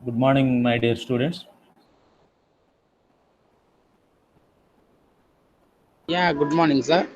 Good morning, my dear students. Yeah, good morning, sir.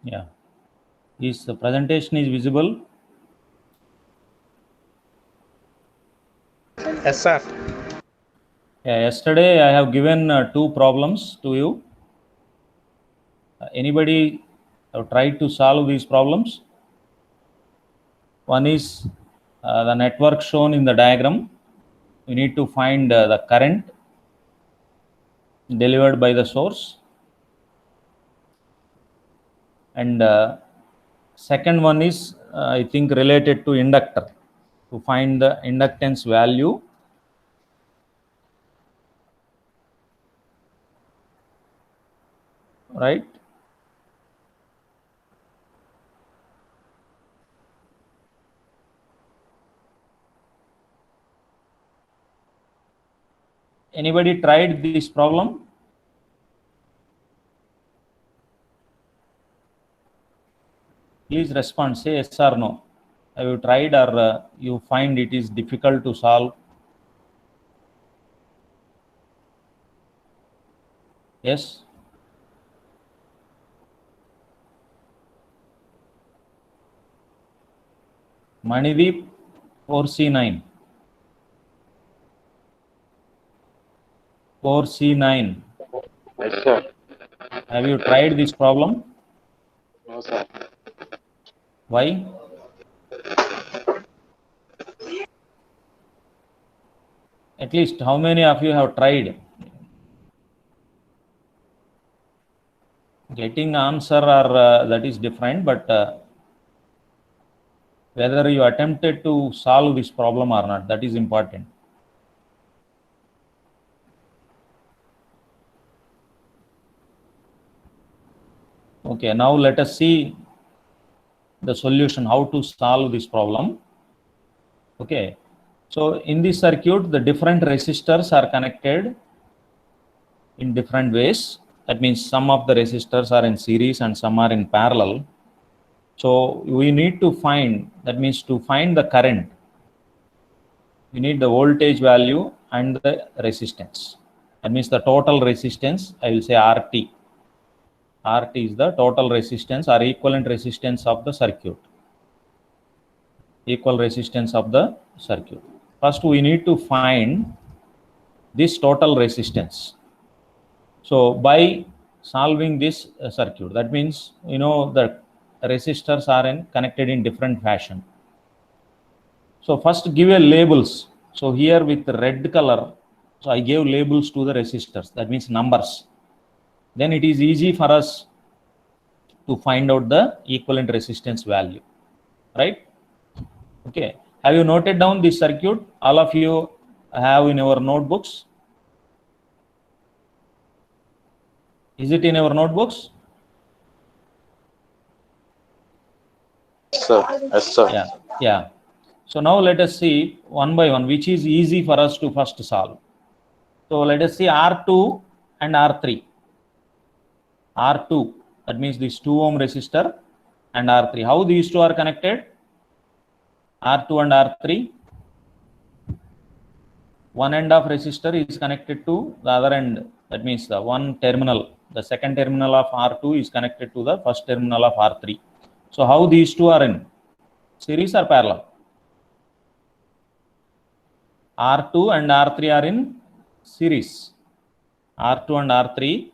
Yeah, is the presentation is visible? Yes, sir. Yeah, yesterday I have given two problems to you. Anybody have tried to solve these problems? One is the network shown in the diagram. We need to find the current delivered by the source, and second one is I think related to inductor, to find the inductance value. Right? Anybody tried this problem? Please respond, say yes or no. Have you tried, or you find it is difficult to solve? Yes? Manideep, 4C9. 4C9. Yes, sir. Have you tried this problem? No, sir. Why? At least how many of you have tried? Getting answer or that is different, but whether you attempted to solve this problem or not, that is important. Okay, now let us see the solution, how to solve this problem. Okay, so in this circuit, the different resistors are connected in different ways. That means some of the resistors are in series and some are in parallel. So we need to find, that means to find the current, we need the voltage value and the resistance. That means the total resistance, I will say RT. RT is the total resistance or equivalent resistance of the circuit. Equal resistance of the circuit. First we need to find this total resistance. So by solving this circuit, that means the resistors are connected in different fashion. So first give a labels. So here with red color, so I gave labels to the resistors. That means numbers. Then it is easy for us to find out the equivalent resistance value, right? Okay. Have you noted down this circuit? All of you have in your notebooks. Is it in your notebooks? Sir. Yes, sir. Yeah. Yeah. So now let us see one by one, which is easy for us to first solve. So let us see R2 and R3. R2, that means this 2 ohm resistor, and R3. How these two are connected? R2 and R3. One end of resistor is connected to the other end. That means the one terminal, the second terminal of R2 is connected to the first terminal of R3. So how these two are in series or parallel? R2 and R3 are in series. R2 and R3.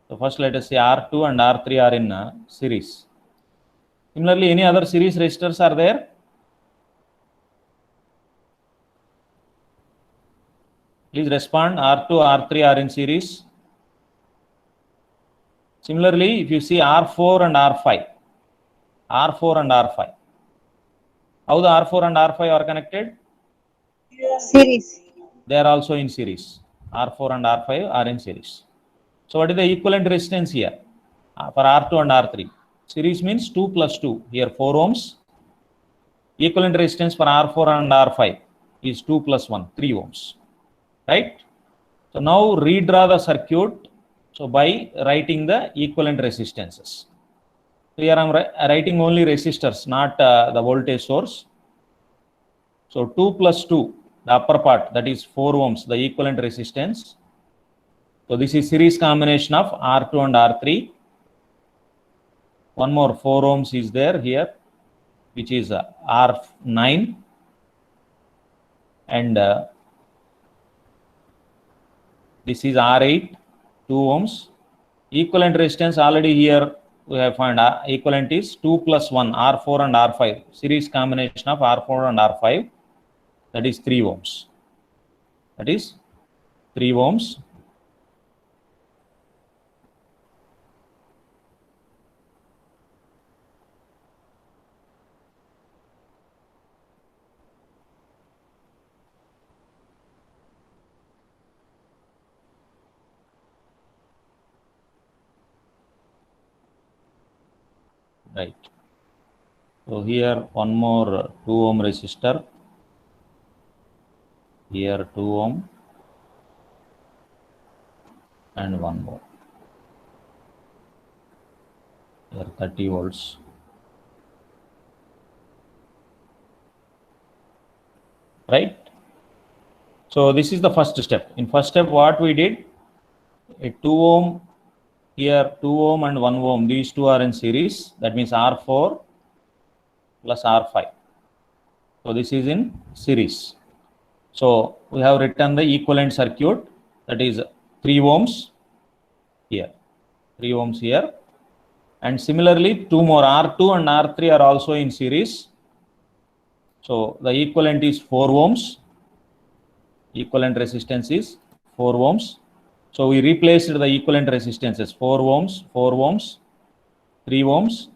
So first let us say R2 and R3 are in series. Similarly, any other series resistors are there? Please respond. R2, R3 are in series. Similarly, if you see R4 and R5, R4 and R5, how the R4 and R5 are connected? Series. They are also in series. R4 and R5 are in series. So what is the equivalent resistance here for R2 and R3? Series means 2 plus 2. Here 4 ohms. Equivalent resistance for R4 and R5 is 2 plus 1, 3 ohms. Right? So now redraw the circuit. So by writing the equivalent resistances. So here I am writing only resistors, not the voltage source. So 2 plus 2, the upper part, that is 4 ohms, the equivalent resistance. So this is series combination of R2 and R3. One more 4 ohms is there here, which is R9. And this is R8, 2 ohms. Equivalent resistance already here we have found equivalent is 2 plus 1, R4 and R5. Series combination of R4 and R5, that is 3 ohms. That is 3 ohms. Right. So here one more 2 ohm resistor. Here 2 ohm and one more. Here 30 volts. Right. So this is the first step. In first step, what we did, a 2 ohm here, 2 ohm and 1 ohm. These two are in series. That means R4 plus R5. So this is in series. So we have written the equivalent circuit, that is 3 ohms here, 3 ohms here. And similarly, 2 more R2 and R3 are also in series. So the equivalent is 4 ohms. Equivalent resistance is 4 ohms. So we replaced the equivalent resistances 4 ohms, 4 ohms, 3 ohms.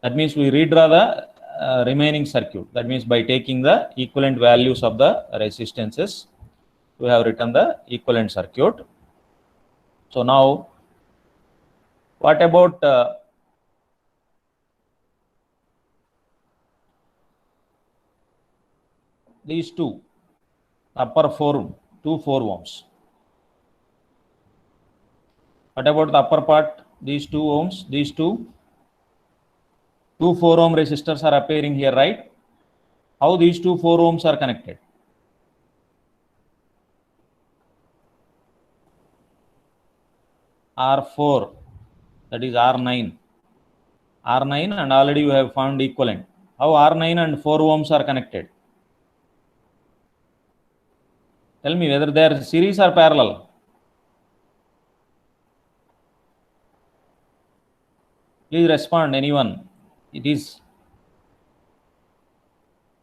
That means we redraw the remaining circuit. That means by taking the equivalent values of the resistances, we have written the equivalent circuit. So now, what about these two, upper 4 ohms? What about the upper part, these 2 ohms, these two 4 ohm resistors are appearing here, right? How these 4 ohms are connected? R4, that is R9. R9 and already you have found equivalent. How R9 and 4 ohms are connected? Tell me whether they are series or parallel. Please respond, anyone. It is,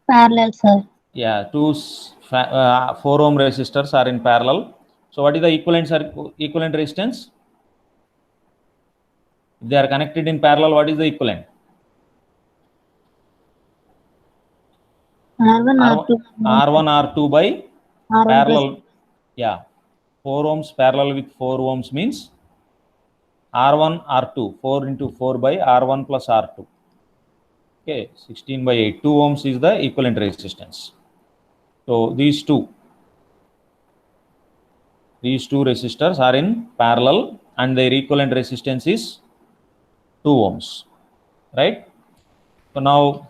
Parallel, sir. yeah, 4 ohm resistors are in parallel. So what is the equivalent resistance? If they are connected in parallel, what is the equivalent? R1, R2. R1 R2 by R1 plus parallel. Yeah, 4 ohms parallel with 4 ohms means R1 R2, 4 into 4 by R1 plus R2. Okay, 16 by 8. 2 ohms is the equivalent resistance. So these two resistors are in parallel and their equivalent resistance is 2 ohms, right? So now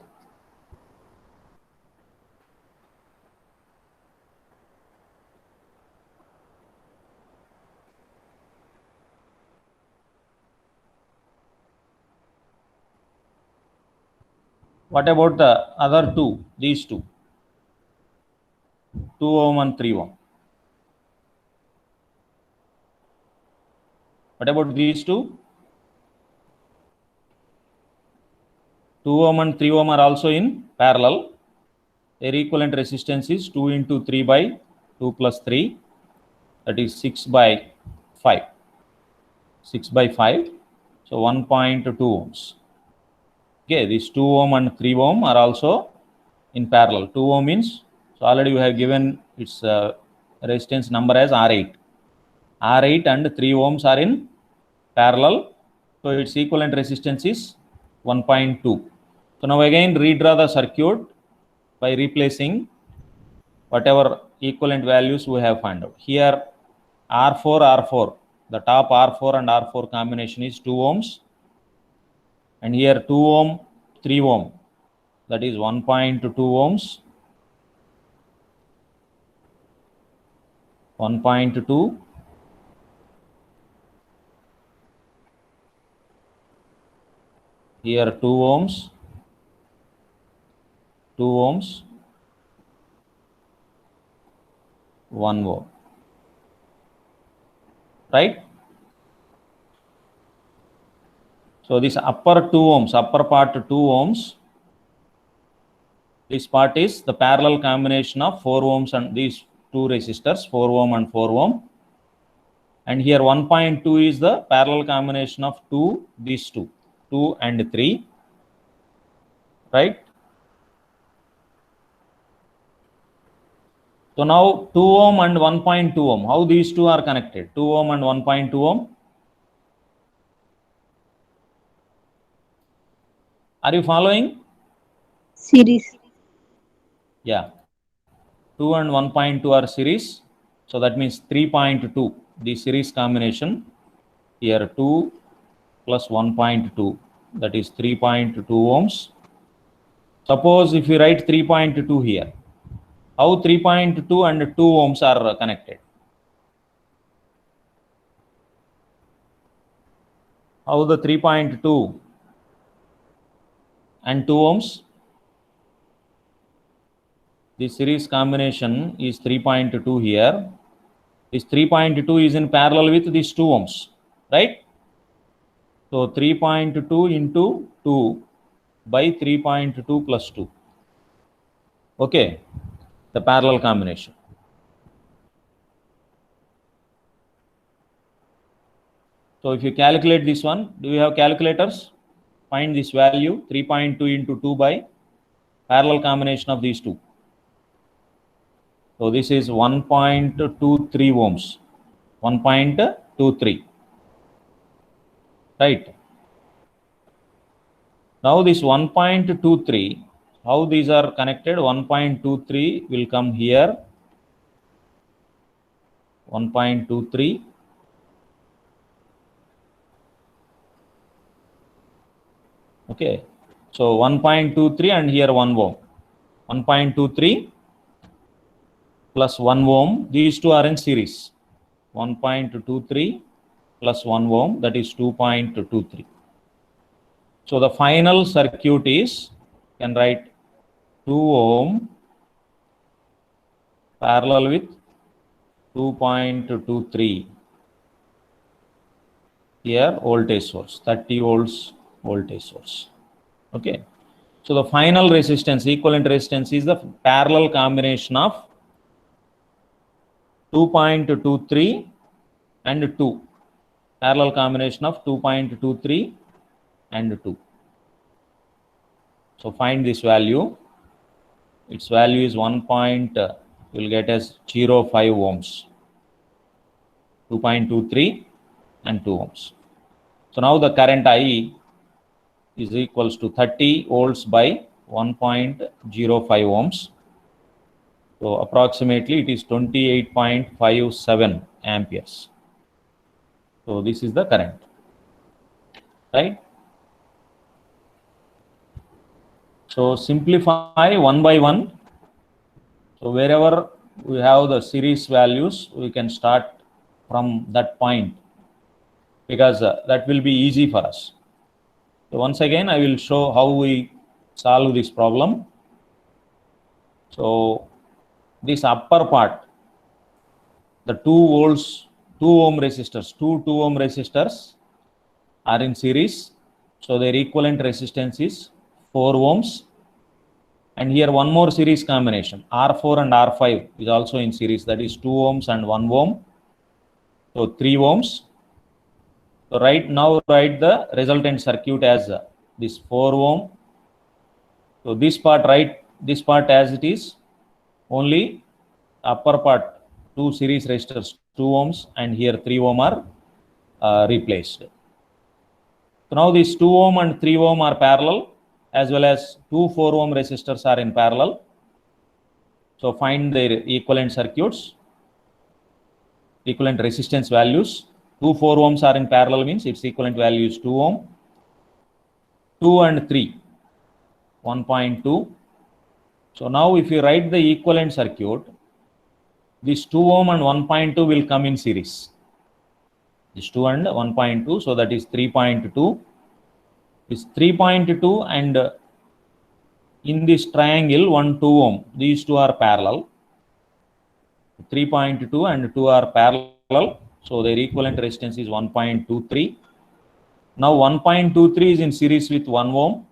what about the other two, these two, 2 ohm and 3 ohm? What about these two? 2 ohm and 3 ohm are also in parallel. Their equivalent resistance is 2 into 3 by 2 plus 3, that is 6 by 5. 6 by 5, so 1.2 ohms. Okay, these 2 ohm and 3 ohm are also in parallel. 2 ohm means, so already we have given its resistance number as R8. R8 and 3 ohms are in parallel, so its equivalent resistance is 1.2. So now again redraw the circuit by replacing whatever equivalent values we have found out. Here R4, the top R4 and R4 combination is 2 ohms, and here 2 ohm, 3 ohm, that is 1.2 ohms, 1.2, here 2 ohms, 2 ohms, 1 ohm, right? So this upper 2 ohms, upper part 2 ohms, this part is the parallel combination of 4 ohms and these two resistors, 4 ohm and 4 ohm. And here 1.2 is the parallel combination of these two, 2 and 3, right? So now 2 ohm and 1.2 ohm, how these two are connected? 2 ohm and 1.2 ohm. Are you following? series. Yeah. 2 and 1.2 are series. So that means 3.2, the series combination. Here 2 plus 1.2, that is 3.2 ohms. Suppose if you write 3.2 here, how 3.2 and 2 ohms are connected? How the 3.2 and 2 ohms? The series combination is 3.2 here. This 3.2 is in parallel with these 2 ohms, right? So 3.2 into 2 by 3.2 plus 2. Okay, the parallel combination. So if you calculate this one, do you have calculators? Find this value 3.2 into 2 by parallel combination of these two. So this is 1.23 ohms. 1.23. Right. Now this 1.23, how these are connected? 1.23 will come here. 1.23. Okay. So 1.23 and here 1 ohm. 1.23 plus 1 ohm. These two are in series. 1.23 plus 1 ohm, that is 2.23. So the final circuit is, you can write 2 ohm parallel with 2.23. Here voltage source 30 volts voltage source. Okay. So the final resistance, equivalent resistance, is the parallel combination of 2.23 and 2. Parallel combination of 2.23 and 2. So find this value. Its value is 1. You'll get as 0.5 ohms. 2.23 and 2 ohms. So now the current I is equals to 30 volts by 1.05 ohms. So approximately it is 28.57 amperes. So this is the current, right? So simplify one by one. So wherever we have the series values, we can start from that point, because that will be easy for us. So once again, I will show how we solve this problem. So this upper part, the 2 volts, 2 ohm resistors, two 2 ohm resistors are in series. So their equivalent resistance is 4 ohms. And here one more series combination, R4 and R5 is also in series, that is 2 ohms and 1 ohm. So 3 ohms. So right now, write the resultant circuit as this 4 ohm. So this part, write this part as it is, only upper part 2 series resistors 2 ohms and here 3 ohm are replaced. So now these 2 ohm and 3 ohm are parallel, as well as 2 4 ohm resistors are in parallel. So find their equivalent circuits, equivalent resistance values. 2 4 ohms are in parallel means its equivalent value is 2 ohm. 2 and 3, 1.2. So now if you write the equivalent circuit, this 2 ohm and 1.2 will come in series. This 2 and 1.2, so that is 3.2. This 3.2 and in this triangle 1 2 ohm, these two are parallel. 3.2 and 2 are parallel, so their equivalent resistance is 1.23. Now 1.23 is in series with 1 ohm,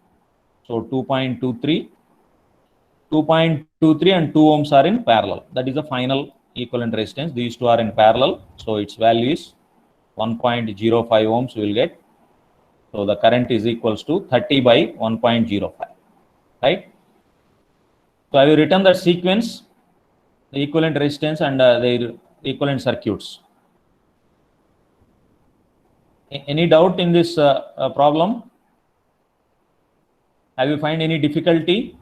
so 2.23. 2.23 and 2 ohms are in parallel. That is the final equivalent resistance. These two are in parallel, so its value is 1.05 ohms we will get. So the current is equals to 30 by 1.05, right? So I will written the sequence, the equivalent resistance and their equivalent circuits. Any doubt in this problem? Have you find any difficulty?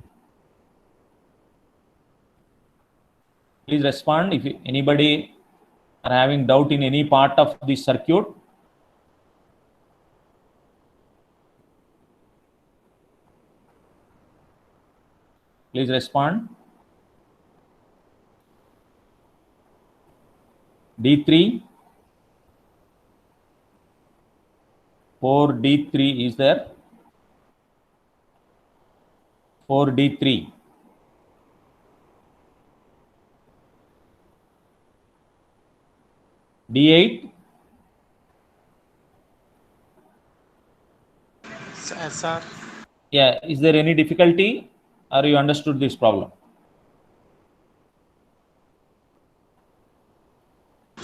Please respond if anybody are having doubt in any part of this circuit. Please respond. D3, 4D3 is there. 4D3. D8. Sir, Yeah, is there any difficulty or you understood this problem?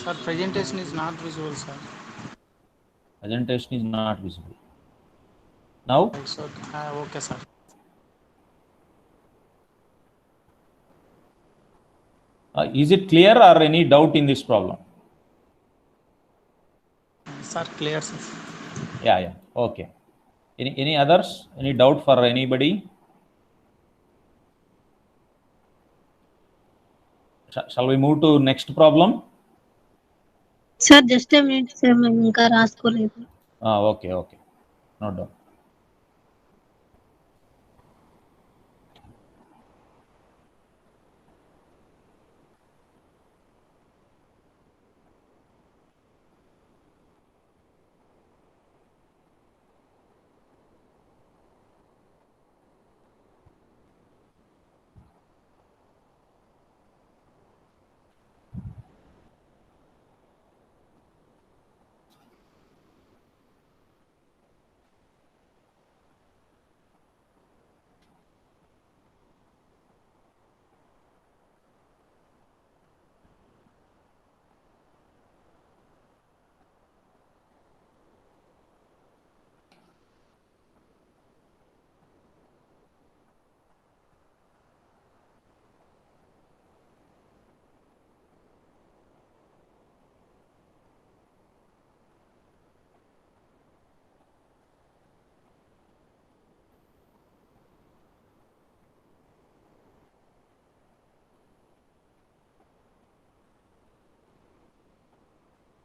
sir, presentation is not visible, sir. Presentation is not visible. Now, It's okay. Okay, sir. is it clear or any doubt in this problem? Sir, clear, sir. Yeah. Okay. Any others? Any doubt for anybody? Shall we move to next problem? Sir just a minute sir మేము ఇంకా రాసుకోలేదు. Okay. No doubt.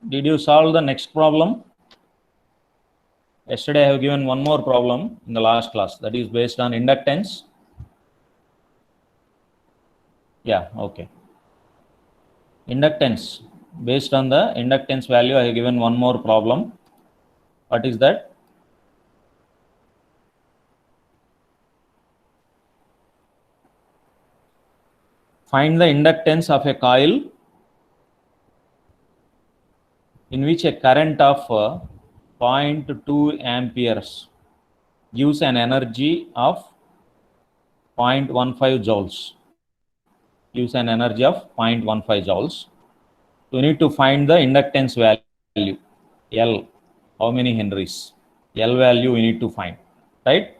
Did you solve the next problem? Yesterday I have given one more problem in the last class that is based on inductance. Yeah, okay. Inductance. Based on the inductance value, I have given one more problem. What is that? Find the inductance of a coil in which a current of 0.2 amperes gives an energy of 0.15 joules. Gives an energy of 0.15 joules. So you need to find the inductance value. L. How many henries? L value we need to find. Right?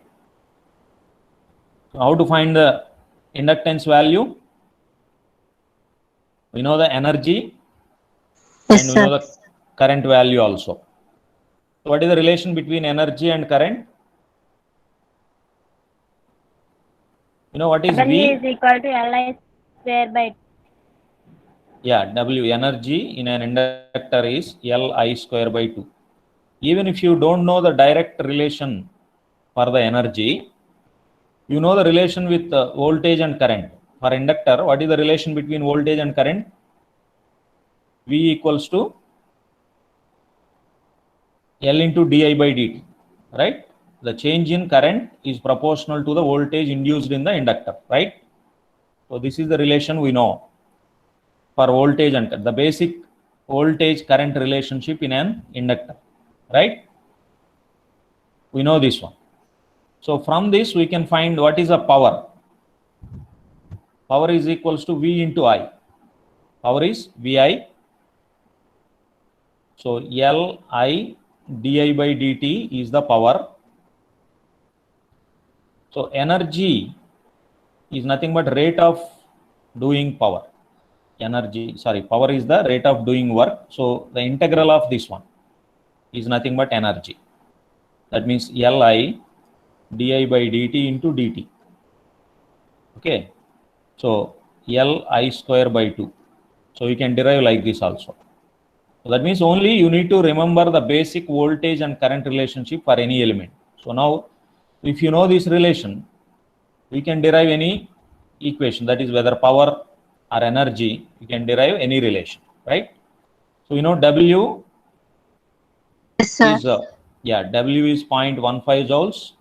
So how to find the inductance value? We know the energy Yes, and we sir. know the current value also. So what is the relation between energy and current? You know what is W V? is equal to Li square by Yeah, W energy in an inductor is Li square by 2. Even if you don't know the direct relation for the energy, you know the relation with voltage and current. For inductor, what is the relation between voltage and current? V equals to L into di by dt, right? The change in current is proportional to the voltage induced in the inductor, right? So this is the relation we know for voltage and the basic voltage current relationship in an inductor, right? We know this one. So from this we can find what is a power. Power is equals to V into I. Power is Vi. So Li di by dt is the power. So energy is nothing but rate of doing power. Power is the rate of doing work. So the integral of this one is nothing but energy. That means Li di by dt into dt. Okay. So Li square by 2. So you can derive like this also. So that means only you need to remember the basic voltage and current relationship for any element. So now if you know this relation, we can derive any equation, that is whether power or energy, you can derive any relation, right? So you know W Yes, sir. is W is 0.15 joules,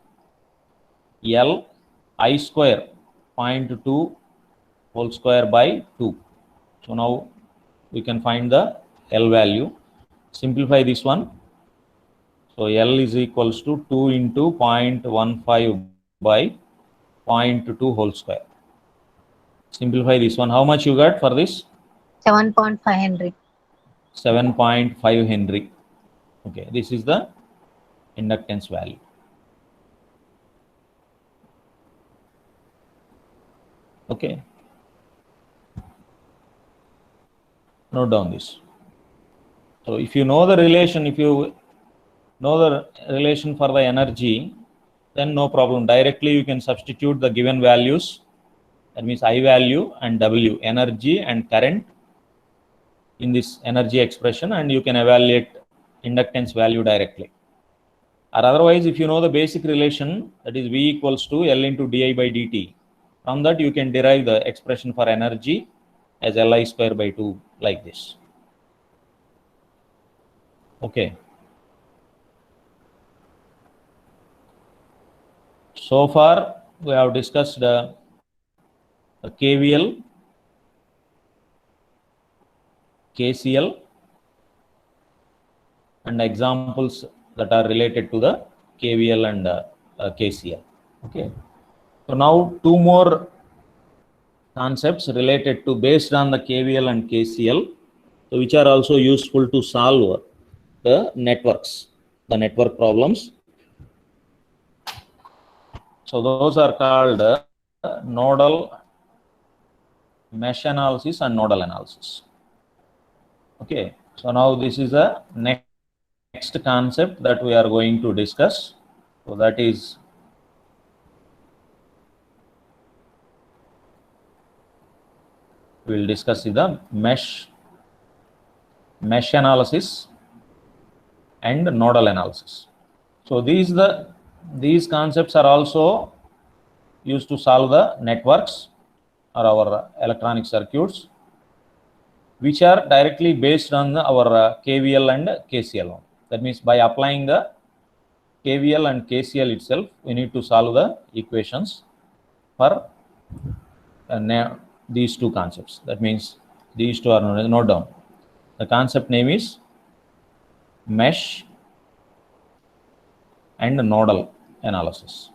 L I square 0.2 whole square by 2. So now we can find the L value. Simplify this one. So L is equals to 2 into 0.15 by 0.2 whole square. Simplify this one. How much you got for this? 7.5 Henry. 7.5 Henry. Okay, this is the inductance value. Okay. Note down this. So if you know the relation, if you know the relation for the energy, then no problem. Directly you can substitute the given values. That means I value and W, energy and current, in this energy expression, and you can evaluate inductance value directly. Or otherwise, if you know the basic relation, that is V equals to L into di by dt, from that you can derive the expression for energy as Li square by 2 like this. Okay. So far we have discussed KVL, KCL, and examples that are related to the KVL and KCL. Okay. So now two more concepts related to based on the KVL and KCL, so which are also useful to solve the networks, the network problems. So those are called nodal mesh analysis and nodal analysis. Okay, so now this is the next concept that we are going to discuss. So that is we will discuss the mesh analysis and nodal analysis. So these concepts are also used to solve the networks or our electronic circuits, which are directly based on our KVL and KCL. That means by applying the KVL and KCL itself, we need to solve the equations for these two concepts. That means these two are noted down. The concept name is mesh and nodal analysis.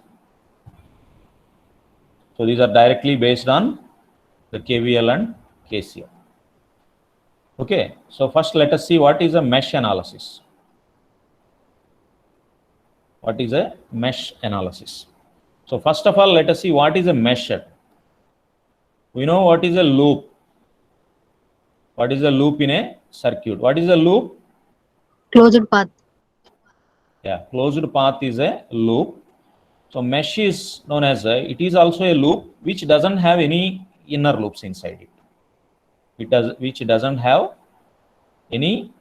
So these are directly based on the KVL and KCL. Okay, so first let us see what is a mesh analysis. What is a mesh analysis? So first of all, let us see what is a mesh. We know what is a loop. What is a loop in a circuit? What is a loop? Closed path. Yeah, closed path is a loop. So mesh is known as it is also a loop which doesn't have any inner loops inside it. Which doesn't have any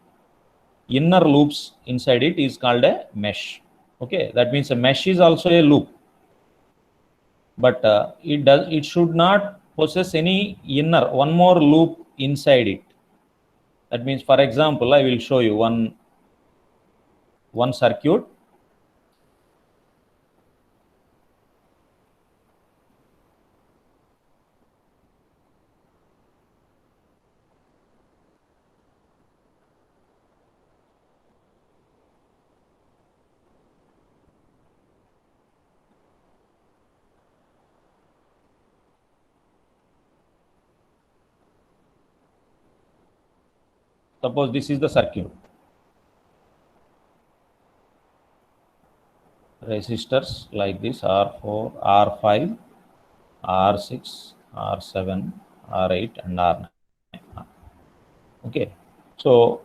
inner loops inside it is called a mesh. Okay, that means a mesh is also a loop, but it should not possess any inner one more loop inside it. That means, for example, I will show you one circuit. Suppose this is the circuit. Resistors like this R4, R5, R6, R7, R8 and R9. Okay, so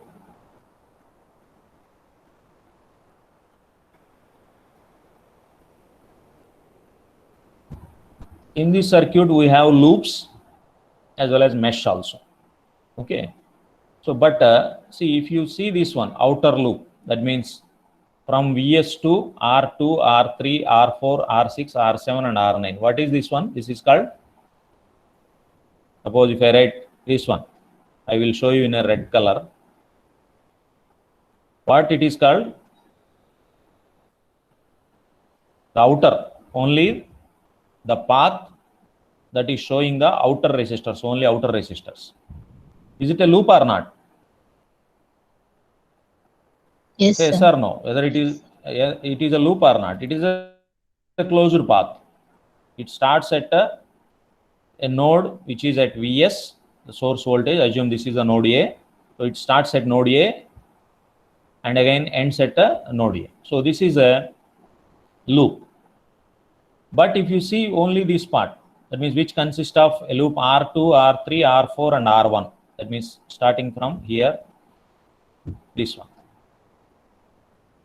in this circuit we have loops as well as mesh also. Okay, so but see, if you see this one outer loop, that means from Vs to R2, R3, R4, R6, R7 and R9. What is this one? This is called, suppose if I write this one, I will show you in a red color. What it is called? The outer, only the path that is showing the outer resistors, only outer resistors. Is it a loop or not? Yes, Yes sir. or no? Whether it is a loop or not. It is a closed path. It starts at a node which is at Vs, the source voltage. Assume this is a node A. So it starts at node A and again ends at a node A. So this is a loop. But if you see only this part, that means which consists of a loop R2, R3, R4 and R1. That means starting from here, this one.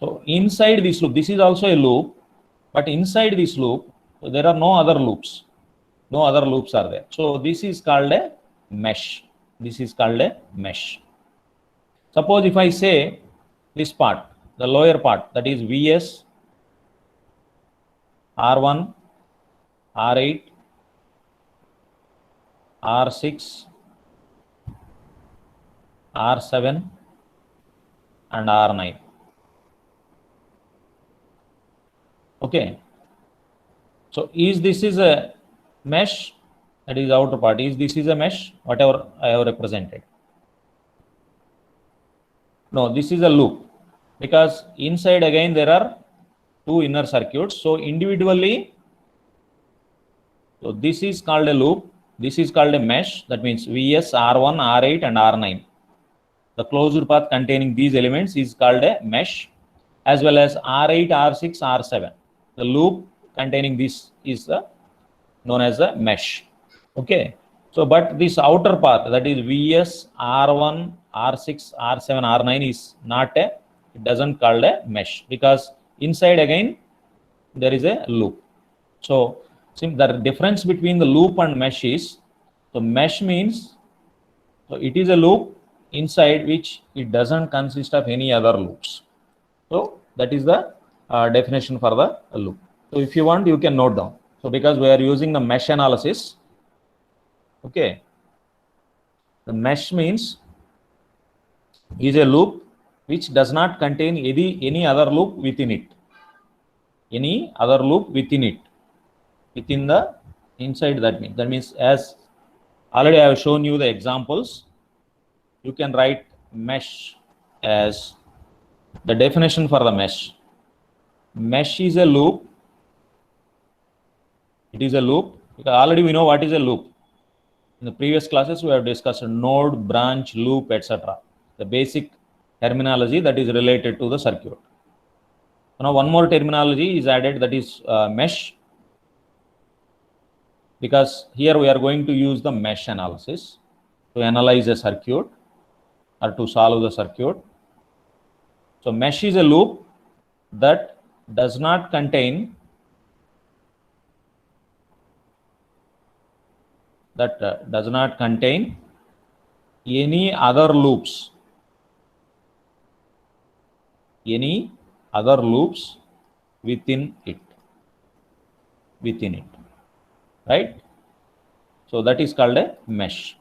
So inside this loop, this is also a loop, but inside this loop, there are no other loops. No other loops are there. So this is called a mesh. This is called a mesh. Suppose if I say this part, the lower part, that is Vs, R1, R8, R6, R7 and R9. Okay, so this is a mesh, that is the outer part. This is a mesh, whatever I have represented? No, this is a loop, because inside again there are two inner circuits. So individually, so this is called a loop, this is called a mesh. That means Vs, R1, R8 and R9. The closed path containing these elements is called a mesh, as well as R8, R6, R7. The loop containing this is known as a mesh. Okay, so but this outer path, that is Vs, R1, R6, R7, R9 is not a, it doesn't called a mesh, because inside again there is a loop. So the difference between the loop and mesh is, so mesh means, so it is a loop inside which it doesn't consist of any other loops. So that is the definition for the loop. So if you want, you can note down. So because we are using the mesh analysis, okay, the mesh means is a loop which does not contain any other loop within it. Any other loop within it, within the inside. That means as already I have shown you the examples, you can write mesh as the definition for the mesh. Mesh is a loop. It is a loop because already we know what is a loop. In the previous classes, we have discussed node, branch, loop, etc. The basic terminology that is related to the circuit. Now, one more terminology is added, that is mesh, because here we are going to use the mesh analysis to analyze a circuit or to solve the circuit. So, mesh is a loop that does not contain any other loops, within it, right? So that is called a mesh.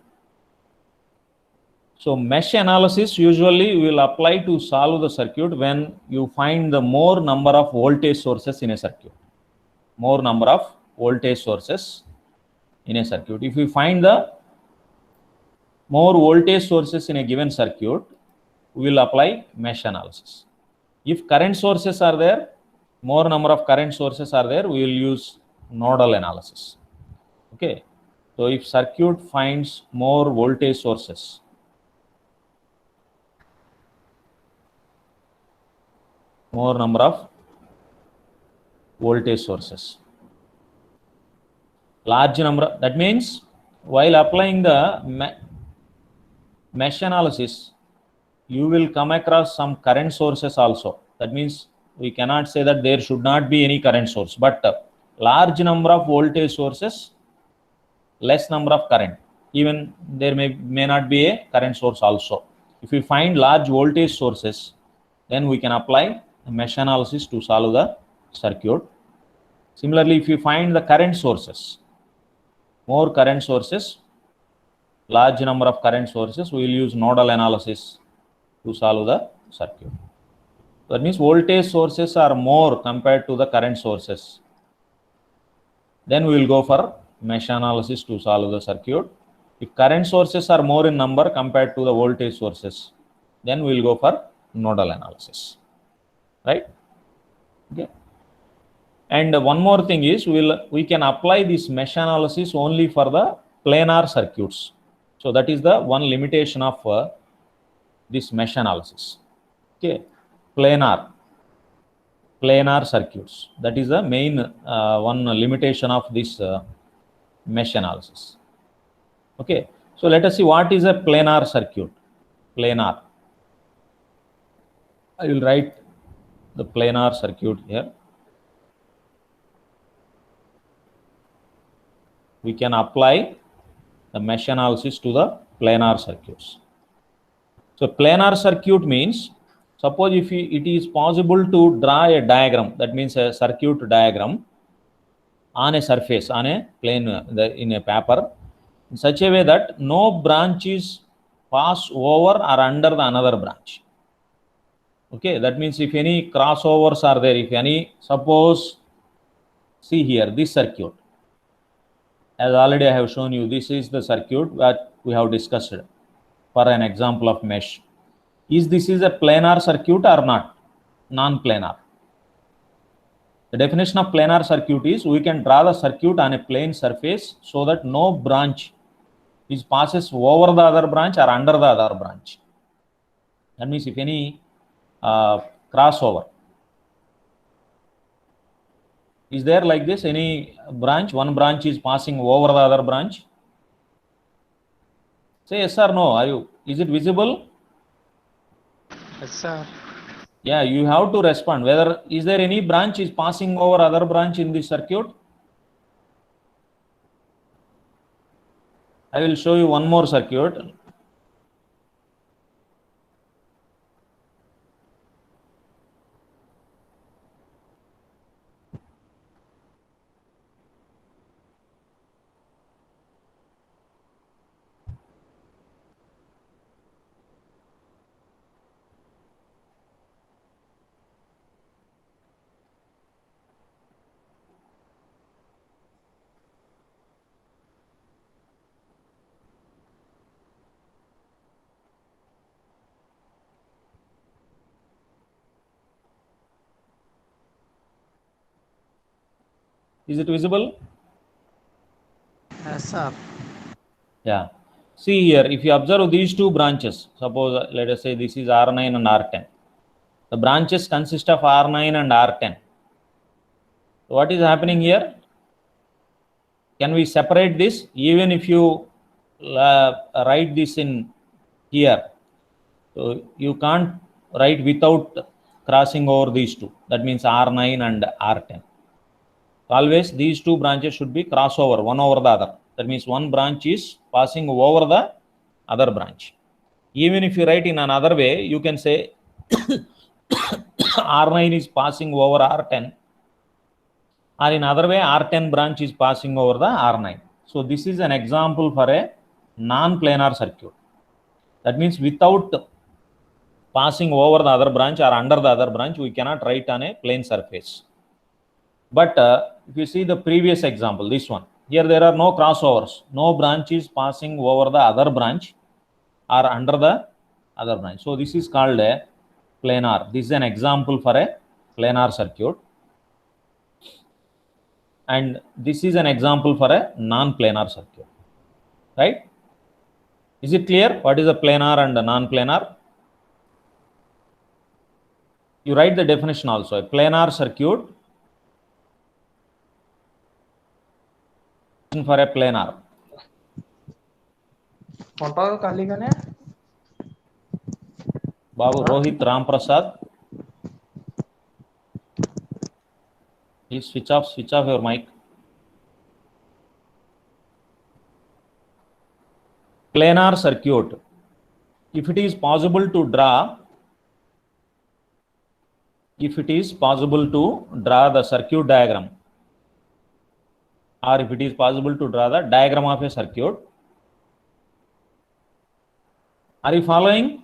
So mesh analysis usually will apply to solve the circuit when you find the more number of voltage sources in a circuit. More number of voltage sources in a circuit. If we find the more voltage sources in a given circuit, we will apply mesh analysis. If current sources are there, more number of current sources are there, we will use nodal analysis. Okay. So if circuit finds more voltage sources, more number of voltage sources, large number, that means while applying the mesh analysis, you will come across some current sources also. That means we cannot say that there should not be any current source, but large number of voltage sources, less number of current. Even there may not be a current source also. If we find large voltage sources, then we can apply a mesh analysis to solve the circuit. Similarly, if you find the current sources, more current sources, large number of current sources, we will use nodal analysis to solve the circuit. That means voltage sources are more compared to the current sources. Then we will go for mesh analysis to solve the circuit. If current sources are more in number compared to the voltage sources, then we will go for nodal analysis. Right? Okay. And one more thing is we can apply this mesh analysis only for the planar circuits. So that is the one limitation of this mesh analysis. Okay, planar circuits. That is the main one limitation of this mesh analysis. Okay, so let us see what is a planar circuit. Planar. I will write the planar circuit here. We can apply the mesh analysis to the planar circuits. So planar circuit means, suppose if it is possible to draw a diagram, that means a circuit diagram on a surface, on a plane in a paper, in such a way that no branches pass over or under the another branch. Okay, that means if any crossovers are there, if any, suppose, see here, this circuit, as already I have shown you, this is the circuit that we have discussed for an example of mesh. This is a planar circuit or not? Non-planar. The definition of planar circuit is we can draw the circuit on a plane surface so that no branch passes over the other branch or under the other branch. That means if any crossover is there like this, any branch, one branch is passing over the other branch. Say yes or no. Is it visible? Yes, sir. Yeah, you have to respond whether is there any branch is passing over other branch in this circuit. I will show you one more circuit. Is it visible? Yes, sir. Yeah. See here, if you observe these two branches, suppose let us say this is R9 and R10. The branches consist of R9 and R10. What is happening here? Can we separate this? Even if you write this in here, so you can't write without crossing over these two. That means R9 and R10. Always these two branches should be crossover, one over the other. That means one branch is passing over the other branch. Even if you write in another way, you can say R9 is passing over R10, or in other way R10 branch is passing over the R9. So this is an example for a non-planar circuit. That means without passing over the other branch or under the other branch, we cannot write on a plane surface. But if you see the previous example, this one, here there are no crossovers, no branch is passing over the other branch or under the other branch. So this is called a planar. This is an example for a planar circuit. And this is an example for a non-planar circuit, right? Is it clear what is a planar and a non-planar? You write the definition also. A planar circuit for a planar. Photo kali gane? Babu Rohit Ram Prasad. Please switch off your mic. Planar circuit. If it is possible to draw the circuit diagram, or if it is possible to draw the diagram of a circuit, are you following?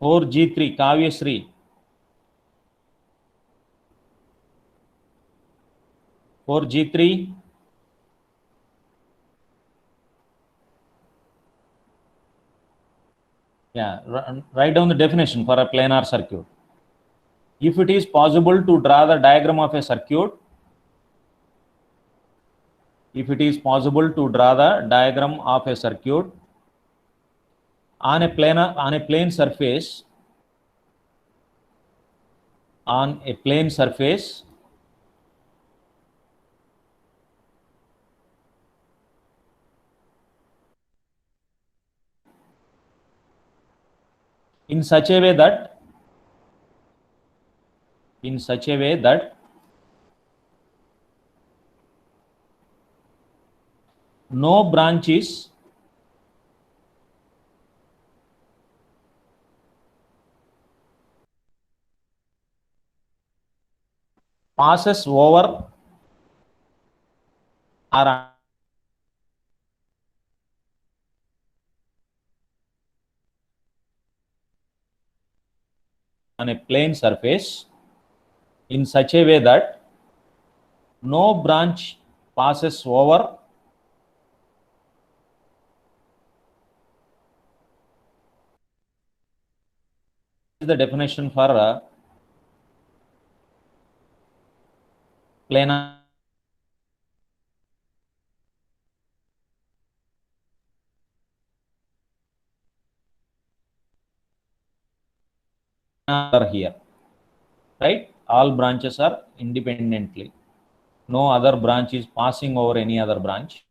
4G3, Kavyasri. 4G3. Yeah, write down the definition for a planar circuit. If it is possible to draw the diagram of a circuit, on a plane surface, in such a way that no branches passes over or on a plane surface in such a way that no branch passes over is the definition for planar here, right? All branches are independently. No other branch is passing over any other branch.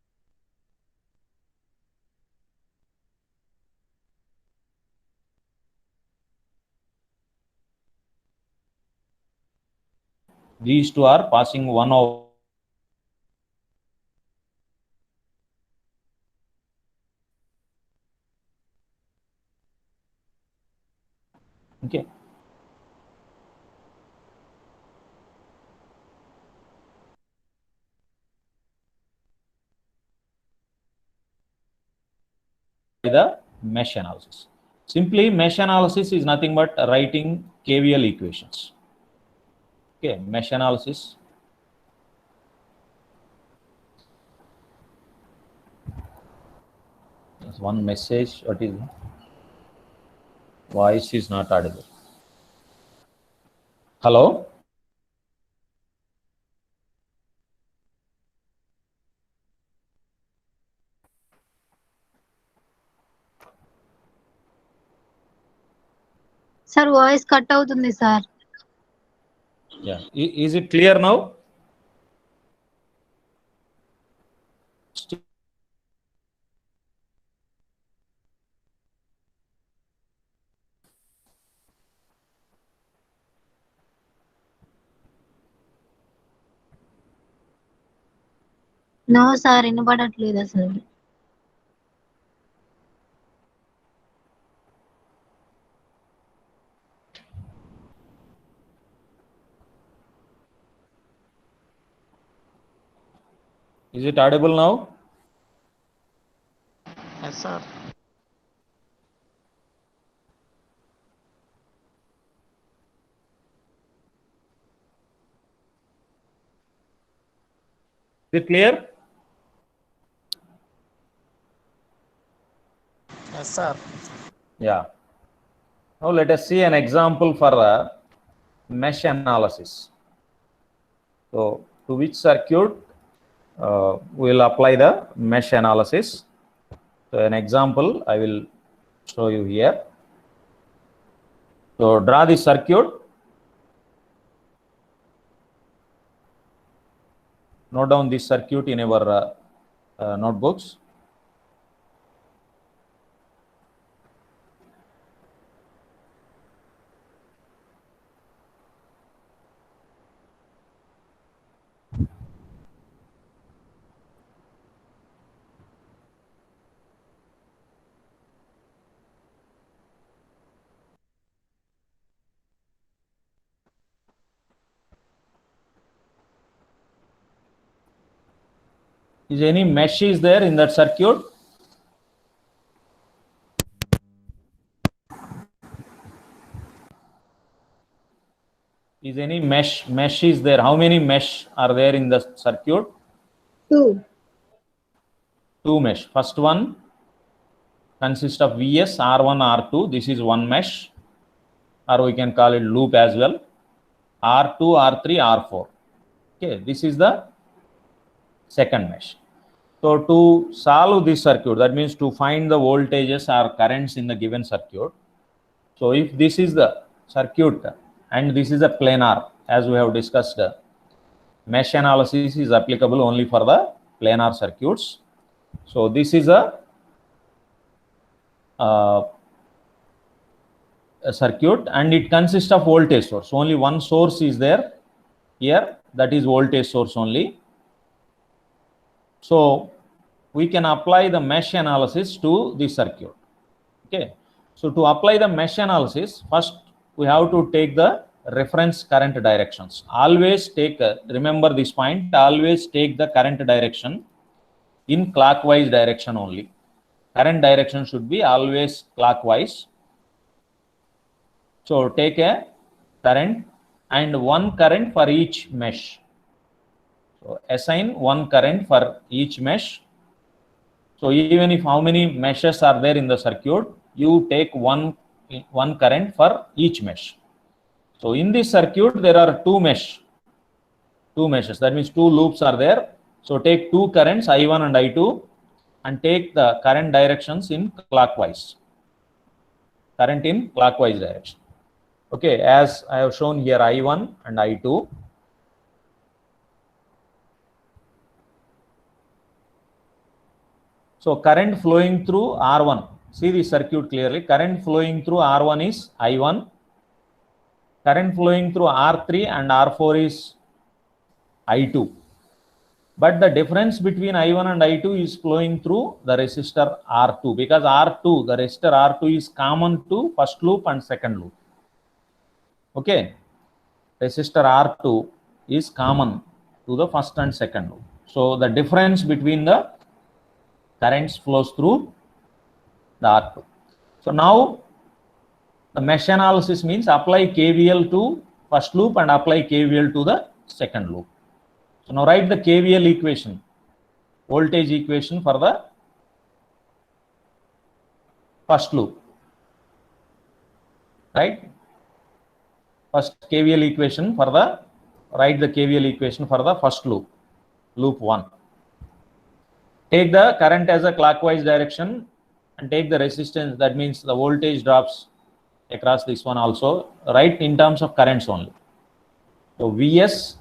These two are passing one over. Okay. The mesh analysis. Simply, mesh analysis is nothing but writing KVL equations. Okay, mesh analysis. There's one message. What is it? Voice is not audible. Hello? Sir voice cut అవుతుంది sir. Yeah. Is it clear now? No sir, వినపడట్లేదు అసలు. Is it audible now? Yes, sir. Is it clear? Yes, sir. Yeah. Now let us see an example for mesh analysis. So to which circuit we will apply the mesh analysis? So an example I will show you here. So draw the circuit. Note down this circuit in your notebooks. Is any mesh is there in that circuit? Is any mesh is there? How many mesh are there in the circuit? 2. Two mesh. First one consists of Vs R1 R2. This is one mesh, or we can call it loop as well. R2 R3 R4. Okay, this is the second mesh. So to solve this circuit, that means to find the voltages or currents in the given circuit. So if this is the circuit and this is a planar, as we have discussed, mesh analysis is applicable only for the planar circuits. So this is a circuit and it consists of voltage source. Only one source is there here, that is voltage source only. So we can apply the mesh analysis to the circuit. Okay. So to apply the mesh analysis, first we have to take the reference current directions. Always take, remember this point, always take the current direction in clockwise direction only. Current direction should be always clockwise. So take a current and one current for each mesh. So assign one current for each mesh. So even if how many meshes are there in the circuit, you take one current for each mesh. So in this circuit, there are two meshes. That means two loops are there. So take two currents, I1 and I2, and take the current directions in clockwise. Current in clockwise direction. Okay, as I have shown here, I1 and I2. So current flowing through R1. See the circuit clearly. Current flowing through R1 is I1. Current flowing through R3 and R4 is I2. But the difference between I1 and I2 is flowing through the resistor R2, because R2, the resistor R2 is common to first loop and second loop. Okay. Resistor R2 is common to the first and second loop. So the difference between the currents flows through the R2. So now the mesh analysis means apply KVL to first loop and apply KVL to the second loop. So now write the KVL equation, voltage equation for the first loop. Right? First KVL equation for the, write the KVL equation for the first loop, loop 1. Take the current as a clockwise direction and take the resistance, that means the voltage drops across this one also. Write in terms of currents only. So Vs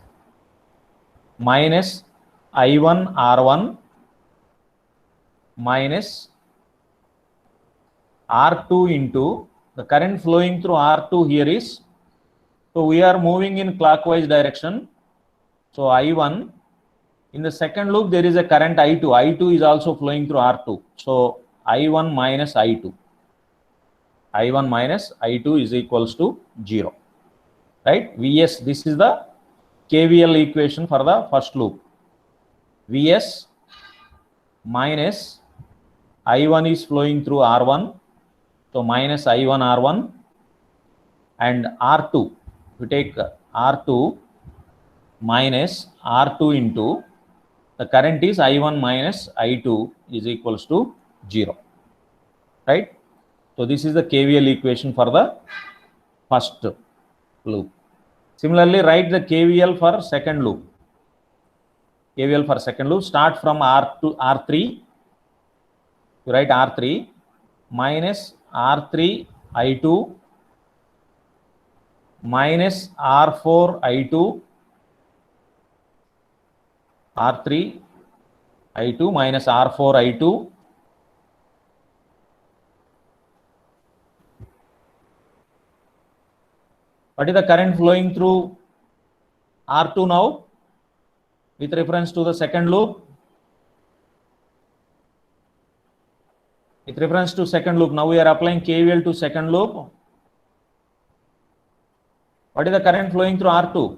minus I1 R1 minus R2 into the current flowing through R2 here is, so we are moving in clockwise direction. So I1, in the second loop there is a current I2. I2 is also flowing through R2. So I1 minus I2. I1 minus I2 is equals to 0. Right? Vs, this is the KVL equation for the first loop. Vs minus I1 is flowing through R1. So minus I1 R1 and R2. We take R2 minus R2 into the current is I1 minus I2 is equals to 0. Right? So this is the KVL equation for the first loop. Similarly, write the KVL for second loop. KVL for second loop, start from R2, R3. You write R3 minus R3 I2 minus R4 I2, R3 I2 minus R4 I2 what is the current flowing through R2 now with reference to the second loop? With reference to second loop, now we are applying KVL to second loop. What is the current flowing through R2?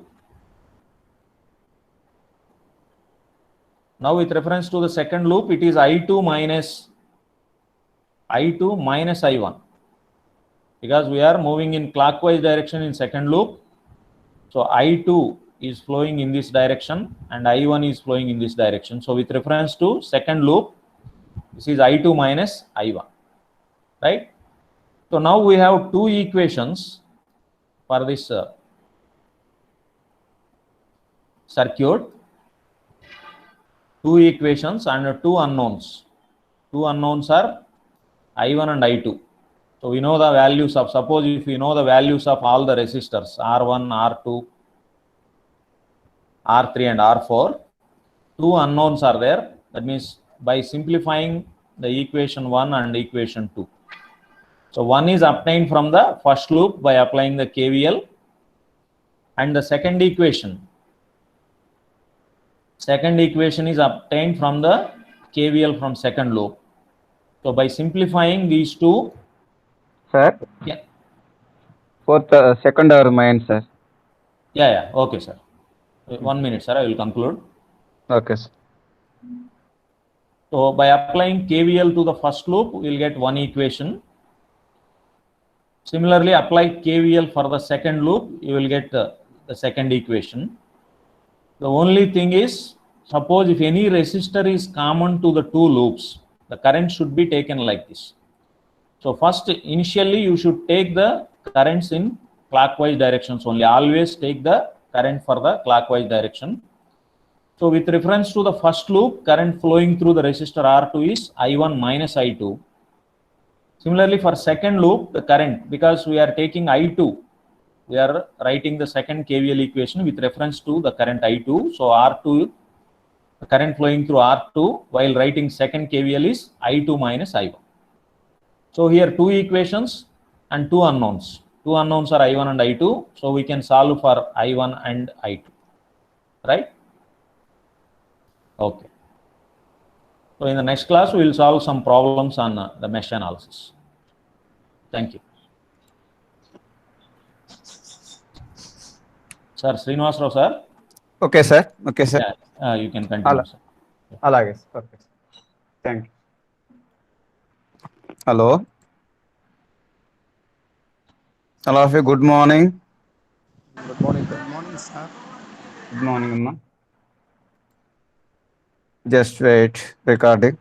Now with reference to the second loop, it is I2 minus I1. Because we are moving in clockwise direction in second loop. So I2 is flowing in this direction and I1 is flowing in this direction. So with reference to second loop, this is I2 minus I1. Right? So now we have two equations for this circuit. Two equations and two unknowns. Two unknowns are I1 and I2. So we know the values of, suppose if we know the values of all the resistors, R1, R2, R3 and R4, two unknowns are there. That means by simplifying the equation 1 and equation 2. So one is obtained from the first loop by applying the KVL, and the second equation is obtained from the KVL from second loop. So by simplifying these two, Sir, yeah, fourth, second or mine, sir. yeah, okay, sir. 1 minute, sir, I will conclude. Okay, sir. So by applying KVL to the first loop, we will get one equation. Similarly, apply KVL for the second loop, you will get the second equation. The only thing is, suppose if any resistor is common to the two loops, the current should be taken like this. So first, initially you should take the currents in clockwise directions only. Always take the current for the clockwise direction. So with reference to the first loop, current flowing through the resistor R2 is I1 minus I2. Similarly, for second loop, the current, because we are taking I2, we are writing the second KVL equation with reference to the current I2. So R2, the current flowing through R2, while writing second KVL is I2 minus I1. So here two equations and two unknowns. Two unknowns are I1 and I2. So we can solve for I1 and I2. Right? Okay. So in the next class, we will solve some problems on the mesh analysis. Thank you. Sir, Srinivas Rao, sir. Okay, sir. Okay, sir. Yeah, you can continue, sir. Alage, sir. Okay. Thank you. Hello. All of you, good morning. Good morning. Good morning, sir. Good morning, Amma. Just wait, recording.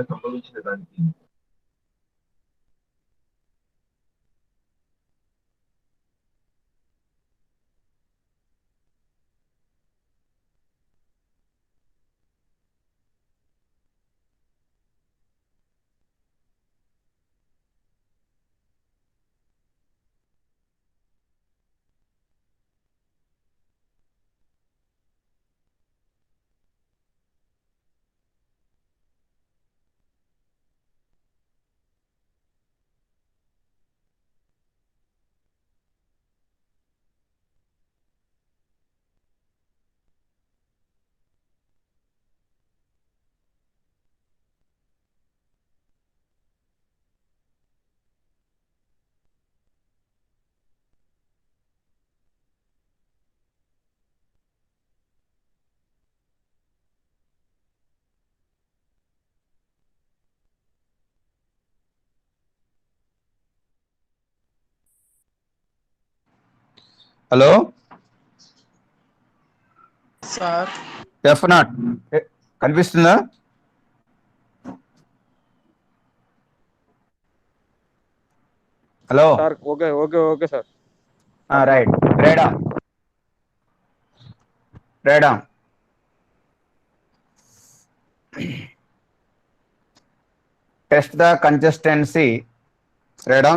సంభవించిన దానికి hello sir ఎఫ్ నాట్ కనిపిస్తుందా? Hello sir okay okay okay sir right. రేడా రేడా test the consistency. రేడా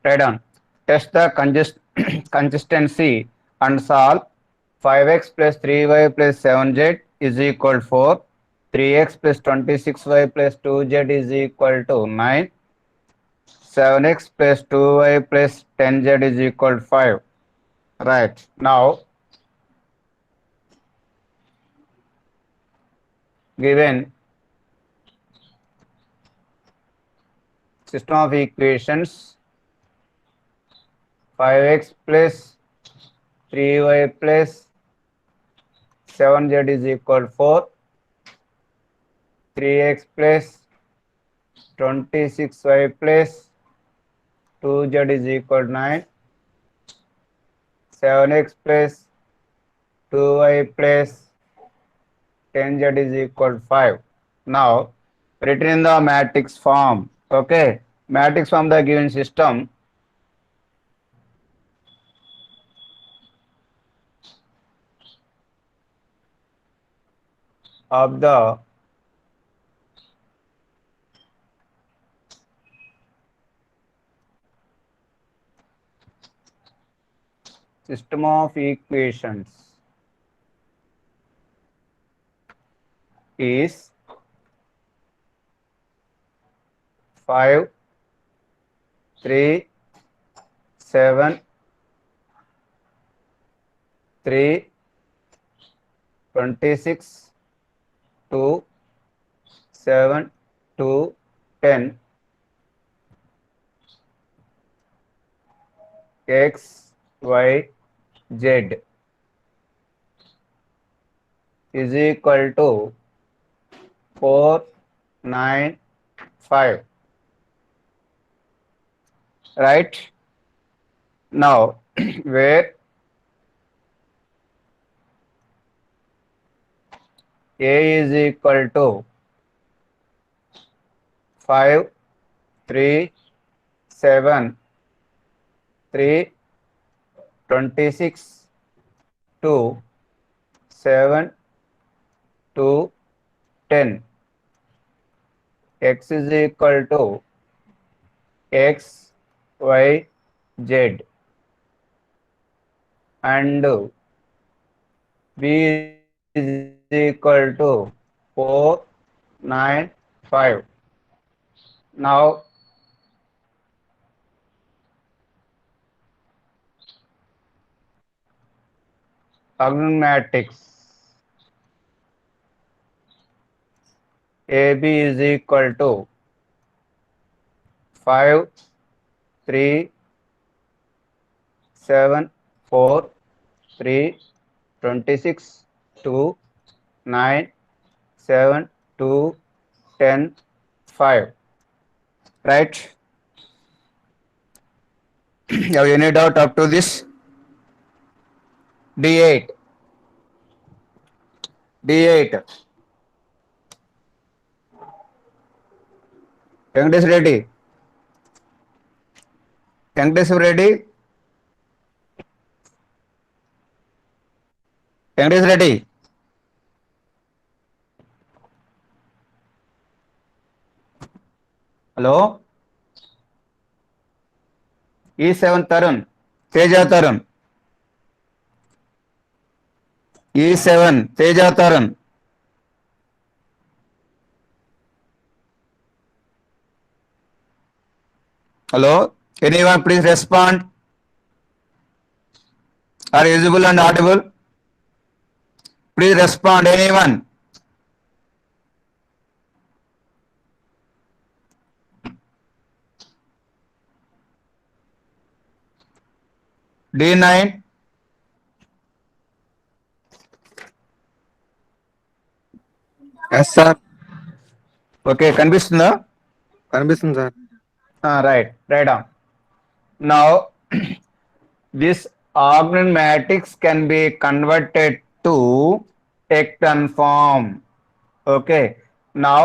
Write down. Test the consistency and solve. 5x plus 3y plus 7z is equal to 4. 3x plus 26y plus 2z is equal to 9. 7x plus 2y plus 10z is equal to 5. Right. Now, given system of equations, 5x plus 3y plus 7z is equal to 4. 3x plus 26y plus 2z is equal to 9. 7x plus 2y plus 10z is equal to 5. Now, written in the matrix form. Okay, matrix form the given system. Of the system of equations is 5, 3, 7, 3, 26, 2, 7, 2, 10, x, y, z is equal to 4, 9, 5. right? Now where A is equal to 5, 3, 7, 3, 26, 2, 7, 2, 10. X is equal to X, Y, Z, and B is equal to 4, 9, 5. Now matrix AB is equal to 5, 3, 7, 4, 3, 26, 2, 9, 7, 2, 10, 5. Right? Have any doubt up to this? D8. D8. English ready? English ready? English ready? Hello? E7 Tarun. Teja Tarun. E7 Teja Tarun. Hello? Anyone please respond? Are visible and audible? Please respond, anyone. D9. Yes, sir. Okay, కనిపిస్తుందా? Permission, sir. Right on. Now, this augmented matrix can be converted to ecton form. Okay. Now,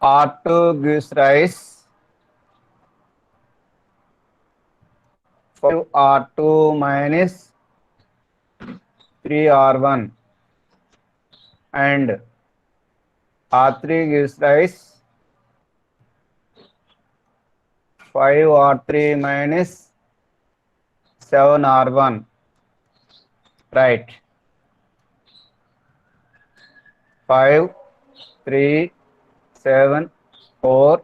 R2 gives rise 5R2 minus 3R1 and R3 gives rise 5R3 minus 7R1. Right. 5, 3, 7, 4,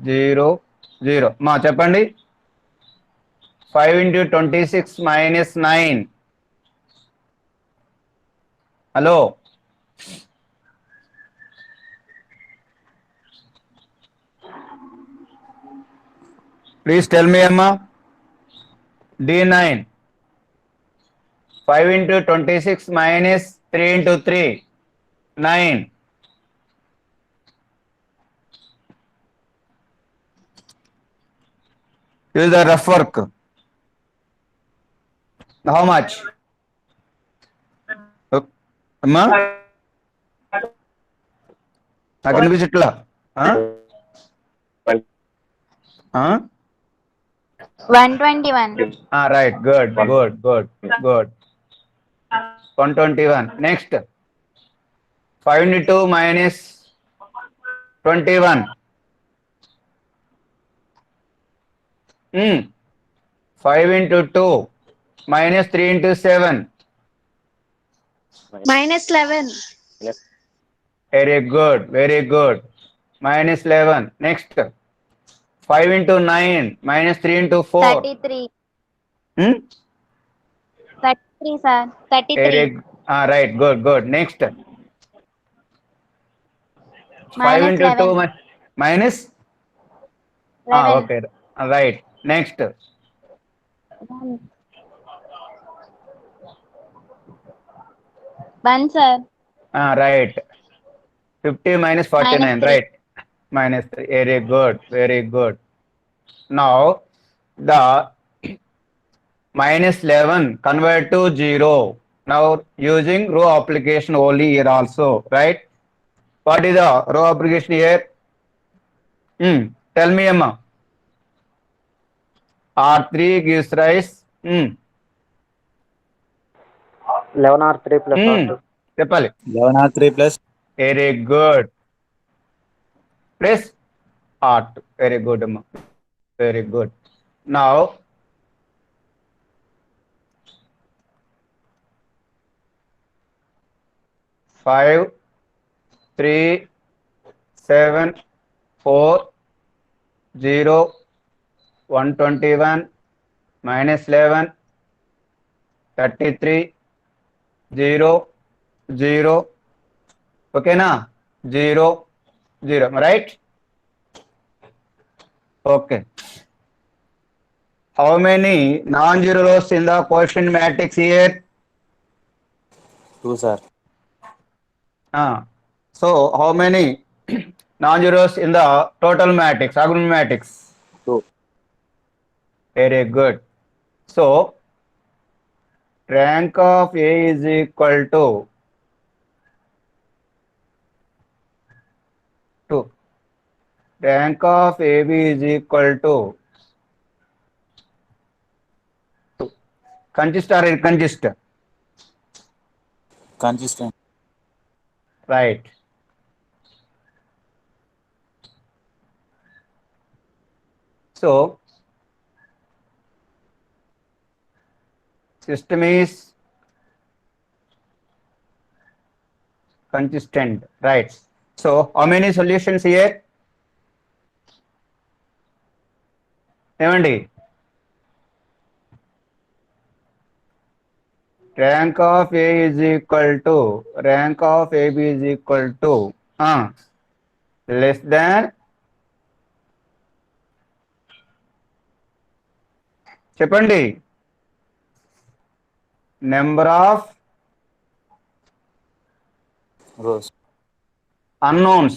0, 0. Ma చెప్పండి. 5 into 26 minus 9. Hello. Please tell me, Amma. D9. 5 into 26 minus 3 into 3. 9. Use the rough work. How much? Amma? నాకు వినిపించట్లా? Huh? 121. Right. Good. 121. Next. 5 into 2 minus 21. 5 into 2 minus 3 into 7. Minus 11. Very good. Minus 11. Next. 5 into 9 minus 3 into 4. 33. 33, 33, sir. 33. Right. Good. Next. 5 Minus into 2 11. minus. 11. Okay. Right. Next. 1, sir. Right. 50 minus 49, -3. right? Minus 3. Very good. Very good. Now, the minus 11 convert to 0. Now, using row application only here also, right? What is the row application here? Tell me, Emma. R3 gives rise. 11 R3 plus R2. చెప్పాలి. 11 R3 plus Very good. Plus R2. Very good, Emma. Very good. Now, five, 3, 7, 4, 0, 121, minus 11, 33, 0, 0. Okay, na? 0, 0. Right? Okay. How many non-zero rows in the quotient matrix here? 2, sir. So, how many non-zeros in the total matrix, argument matrix? 2. Very good. So, rank of A is equal to 2. Rank of AB is equal to 2. Consist or inconsist? Consistent. Right. So, system is consistent, right? So, how many solutions here? ఏమండి rank of A is equal to rank of AB is equal to less than చెప్పండి number of Rows. unknowns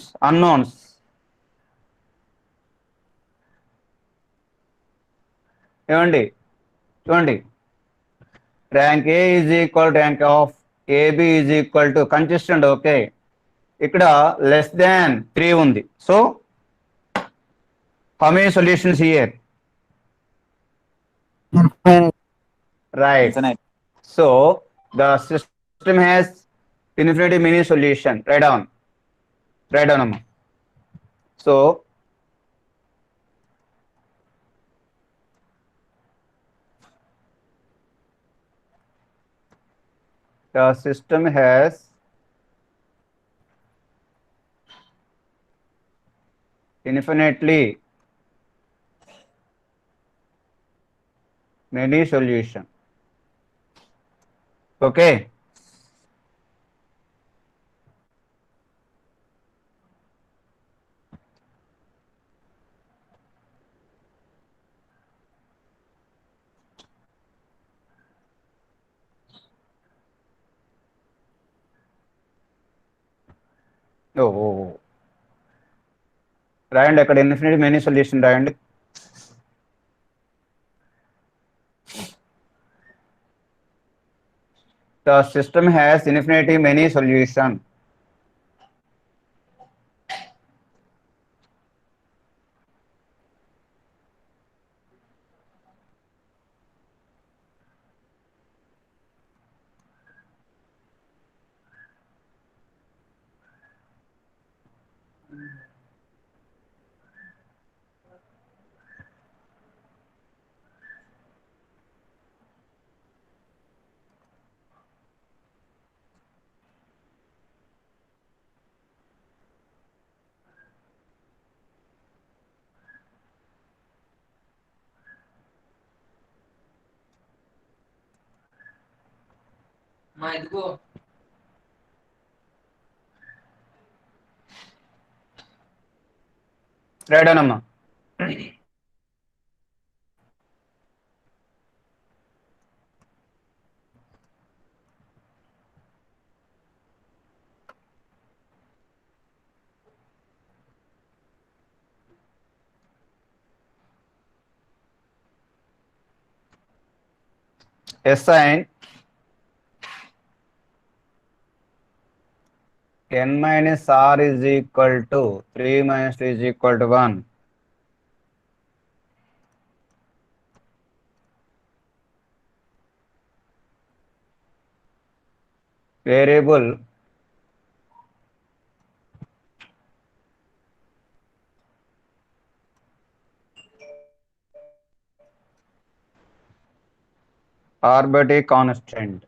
ఏమండి చూడండి rank A is equal to rank of AB is equal to consistent. Okay ఇక్కడ less than 3 ఉంది. So how many solutions here? Right. Infinite. So the system has infinity many solution. Write down. Amma. So the system has infinitely many solution. Okay. రాయండి అక్కడ infinity many solution రాయండి. The system has infinity many solution. రాయడానమ్మా. assign n minus r is equal to 3 minus 2 is equal to 1. Variable arbitrary constant.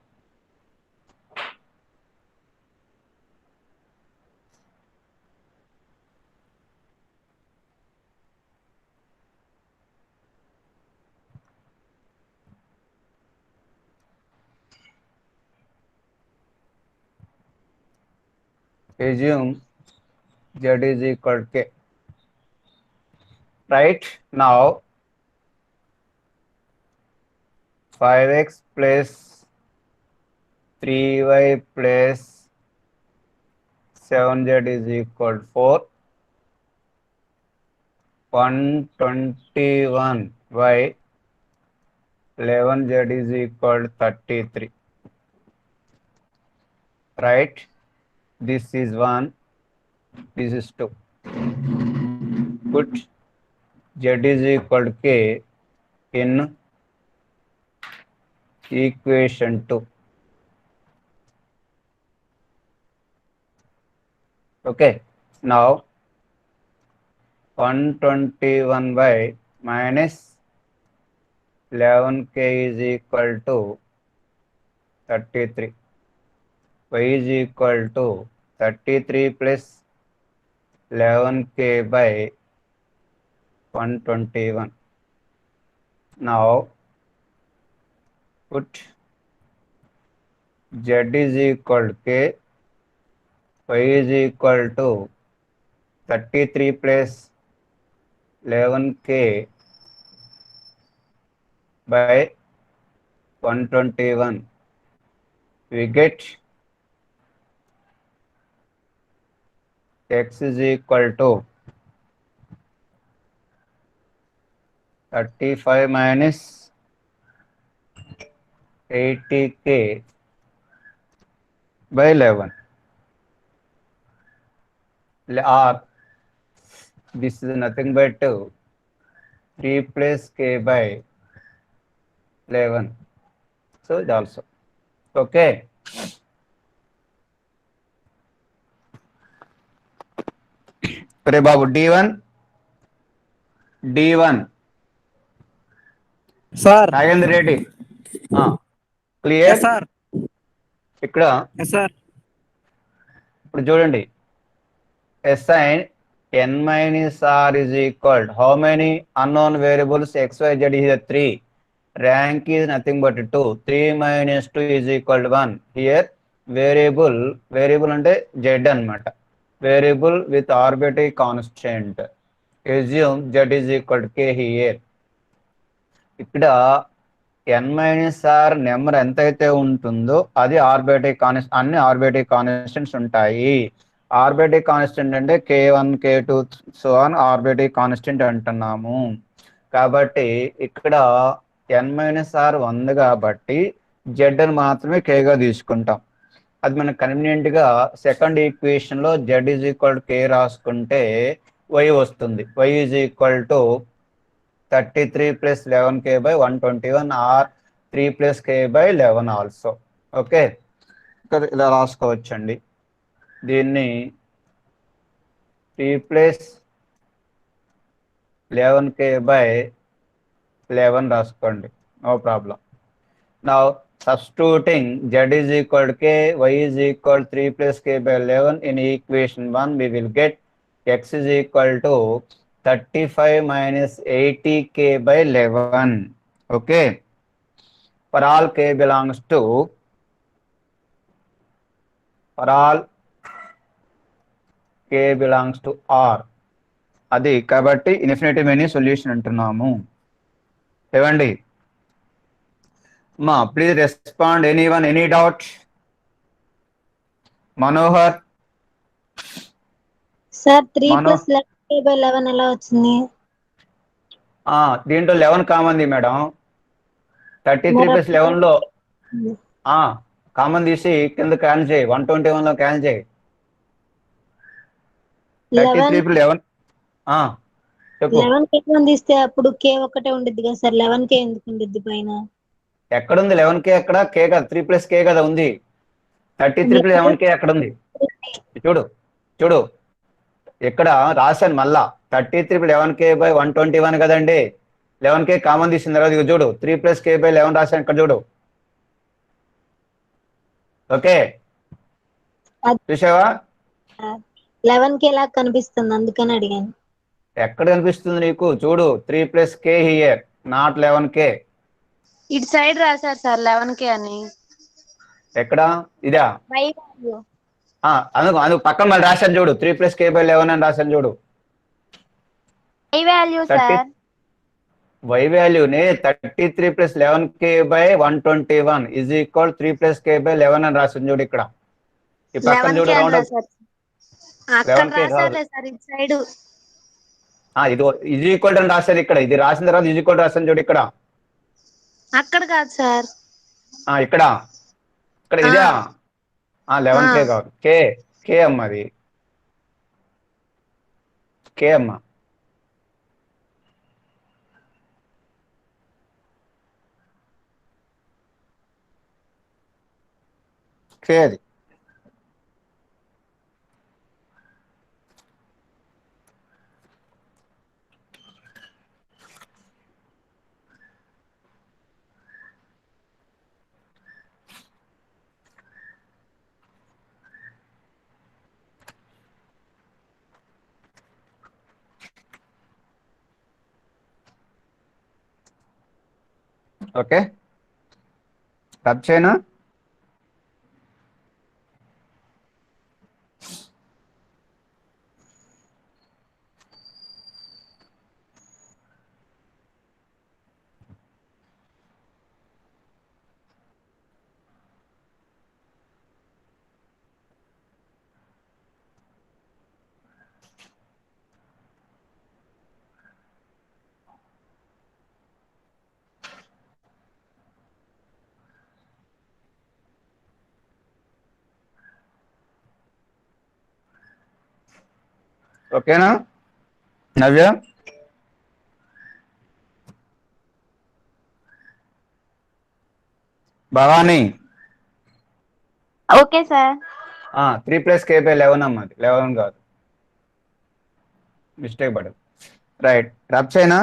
Assume z is equal to k. Right now 5x plus 3y plus 7z is equal to 4. 121y 11z is equal to 33. Right? This is 1, this is 2. Put z is equal to k in equation 2. Okay, now 121y minus 11k is equal to 33. Y is equal to 33 plus 11k by 121. Now put z is equal to k, y is equal to 33 plus 11k by 121. We get x is equal to 35 minus 80k by 11. Or this is nothing but 3 plus k by 11. So it also. Okay. Pare babu D1. Sir Nagendra Reddy. Clear? Yes sir ఇక్కడ yes sir ఇప్పుడు చూడండి assign n minus r is equal to how many unknown variables x, y, z is 3. Rank is nothing but 2. 3 minus 2 is equal to 1. Here variable అంటే z అన్నమాట. Variable with arbitrary constant. Assume z is equal to k here. ఇక్కడ n minus r number ఎంతైతే ఉంటుందో అది arbitrary constant, అన్ని arbitrary constants ఉంటాయి. Arbitrary constant అంటే k1 k2 so on arbitrary constant అంటున్నాము. కాబట్టి ఇక్కడ n minus r ఉంది కాబట్టి z అని మాత్రమే k గా తీసుకుంటాం. అది మనకు కన్వీనియంట్ గా సెకండ్ ఈక్వేషన్ లో z is equal to k రాసుకుంటే y వస్తుంది. y is equal to 33 plus 11k by 121 or 3 plus k by 11 also. Okay, ఇక్కడ ఇలా రాసుకోవచ్చండి. దీన్ని 3 plus 11k by 11 రాసుకోండి, no problem. Now substituting z is equal to k, y is equal to 3 plus k by 11 in equation 1, we will get x is equal to 35 minus 80k by 11. Okay, for all k belongs to r, అది కాబట్టి infinitive many solution అంటున్నాము. ఏవండి మా please respond, anyone, any doubt? Manohar sir 3 plus 11 ఎలా వచ్చింది? దీంట్లో 11 కామంది madam. 33 plus 11లో common తీసి కింద క్యాన్సిల్ చేయి. 121లో క్యాన్సిల్ చేయి. 33 ఇప్పుడు 11 చెప్పు. 11 కే తీస్తే అప్పుడు కే ఒక్కటే ఉండిద్ది కదా సార్, 11 కే ఎందుకు ఉండిద్ది పైన? ఎక్కడుంది 11K? ఎక్కడ కే కదా, 3 ప్లస్ కే కదా ఉంది. 33 ప్లస్ 11K ఎక్కడ ఉంది? చూడు చూడు ఇక్కడ రాశాను మళ్ళా. 33 ప్లస్ 11K బై 121 కదండి. 11K కామన్ తీసిన తర్వాత ఇక చూడు 3 ప్లస్ కే బై 11 రాశాను ఇక్కడ చూడు. ఓకే చూసావా? 11 కే లాగా కనిపిస్తుంది, అందుకని అడిగాను. ఎక్కడ కనిపిస్తుంది నీకు? చూడు 3 plus K here, not 11K. ఇటు సైడ్ రాశారు సార్ 11 కే అని. ఎక్కడ? ఇదా? Y value. అందుకు పక్కన మళ్ళీ రాశాను చూడు, 3 ప్లస్ కే బై 11 అని రాశాను చూడు. Y value sir. వై వాల్యూని 33 plus 11K by 121 is equal 3 plus k by 11 అని రాసింది చూడు ఇక్కడ. ఈ పక్కన చూడు రౌండ్ అప్. అక్కడ రాశారులే సార్ ఇటు సైడ్. ఇది ఈజ్ ఈక్వల్ అని రాశారు ఇక్కడ. ఇది రాసిన తర్వాత ఈజ్ ఈక్వల్ రాశాను చూడు ఇక్కడ. అక్కడ కాదు సార్, ఇక్కడ ఇక్కడ ఇదా? 11K కాదు, కే. కే అమ్మ, అది కే అమ్మ. కే అది. ఓకే రబ్ చేయనా? ఓకేనా Navya? Bhavani? Okay sir. 3 plus k by 11 అమ్మ, అది 11 కాదు, మిస్టేక్ పడదు. రైట్, రబ్ చేయనా?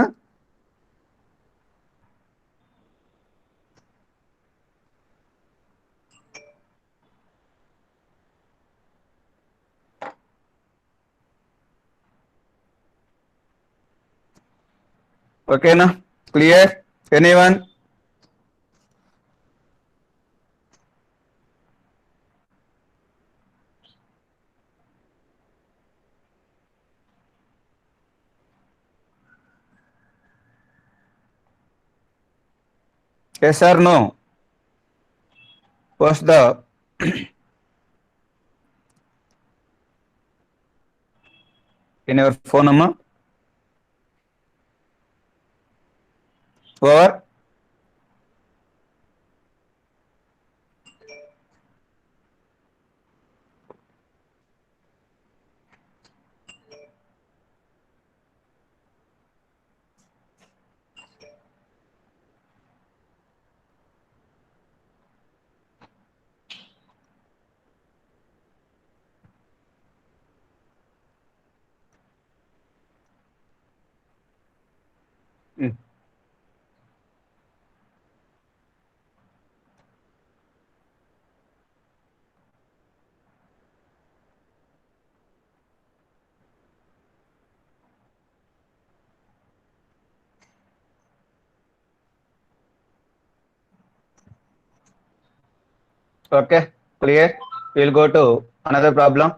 ఓకేనా? Clear? Anyone? Yes or no? Post the in your phone number. Over. Okay, clear? We'll go to another problem.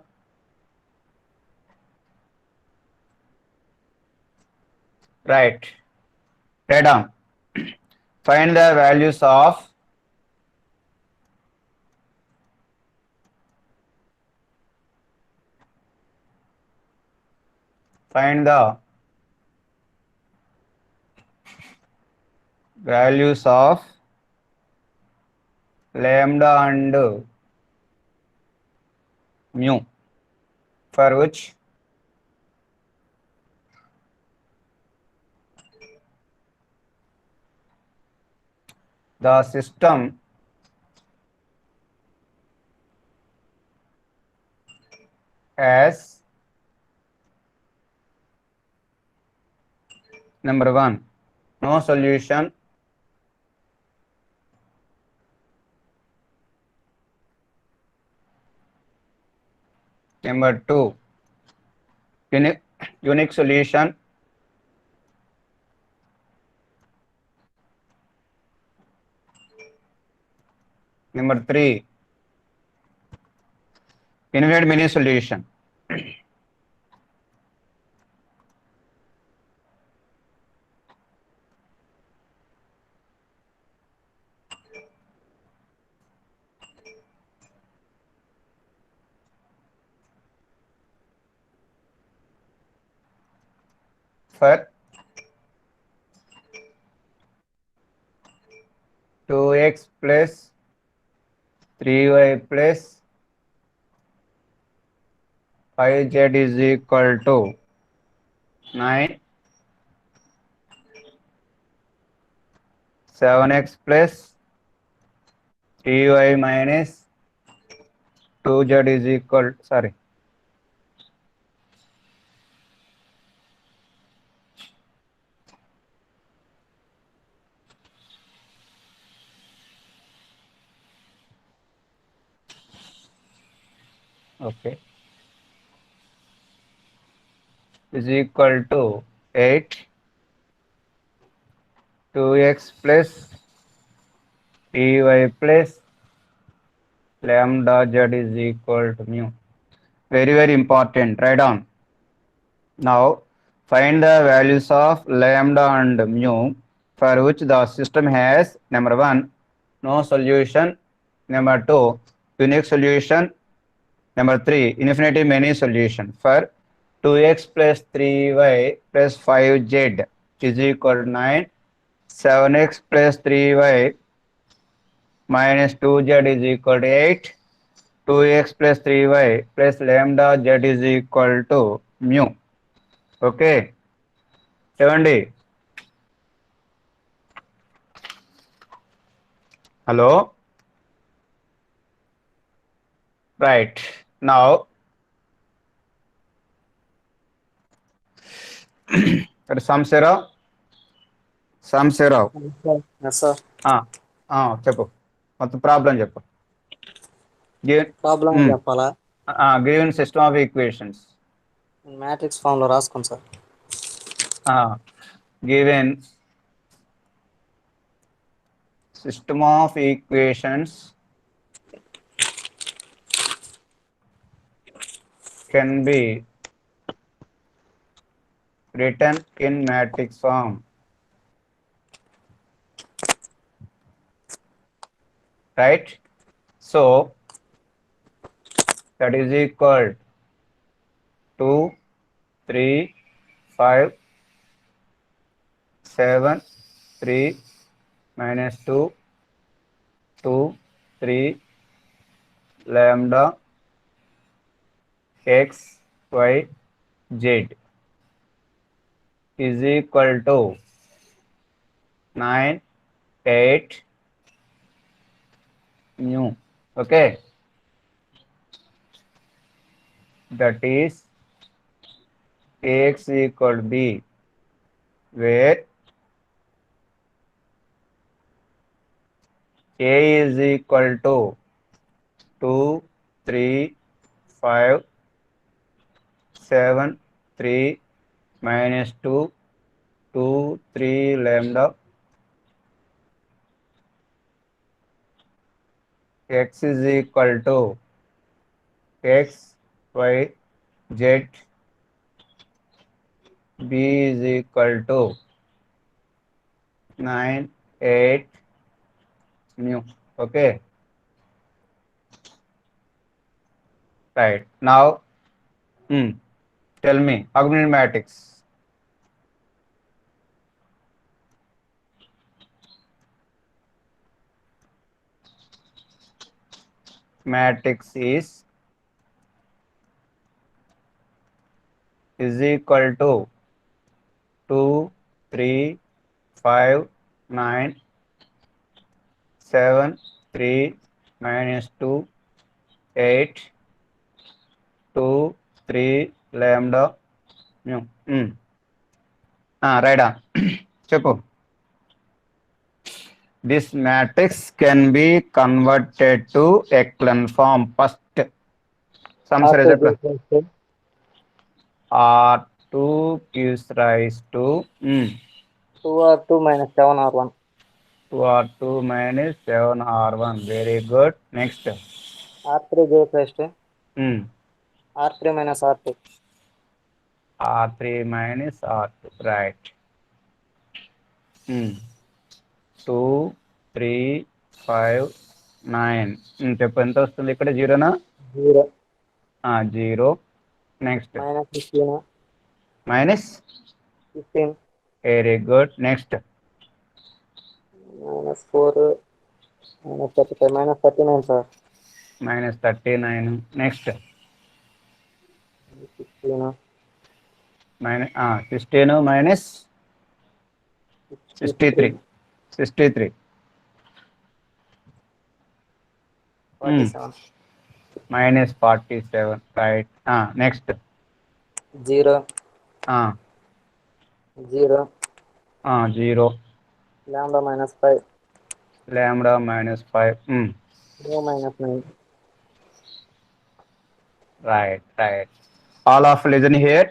Right. Write down. Find the values of find the values of lambda and mu, for which the system has number 1 no solution, number 2 unique solution, number 3 infinite many solution. For 2x plus 3y plus 5z is equal to 9, 7x plus 3y minus 2z is equal, sorry, okay, is equal to 8, 2x plus 3y plus lambda z is equal to mu. Very important. Write down. Now find the values of lambda and mu for which the system has number 1 no solution, number 2 unique solution, number 3 infinity many solution. For 2x plus 3y plus 5z is equal to 9, 7x plus 3y minus 2z is equal to 8, 2x plus 3y plus lambda z is equal to mu. Okay. 70. Hello. Right. Now, some zero. Yes, sir. చెప్పు మొత్తం problem చెప్పు. Problem చెప్పాలా? Given system of equations. Matrix form లో రాసుకోండి sir. Given system of equations can be written in matrix form. Right? So that is equal to 3, 5, 7, 3 minus 2, 2, 3 lambda x, y, z is equal to 9, 8 mu. Okay. That is ax equal to b, where a is equal to 2, 3, 5, 7, 3 minus 2, 2, 3 lambda x is equal to x, y, z, b is equal to 9, 8 mu. Okay. Right. Now, tell me, augmented matrix. matrix is equal to 2, 3, 5, 9, 7, 3 minus 2, 8, 2, 3 lambda mu. Right on. చెప్పు. This matrix can be converted to echelon form. First, some R2 gives rise to 2R2 minus 7R1. 2R2 minus 7R1. Very good. Next. R3 gives rise to Hmm. R3 minus R2. R3 minus R2. Right. 2, 3, 5, 9. చెప్పు ఎంత వస్తుంది ఇక్కడ? జీరోనా? 0. 0. Next. Minus 15. Minus 15. Very good. Next. Minus 4. Minus 35. Minus 39, sir. Minus 39. Next. 16. Minus 16 minus 63. 63. 47. Minus 47. Right. Next. 0. 0. 0. Lambda minus 5. Lambda minus 5. Mu minus 9. Right. All of listen here.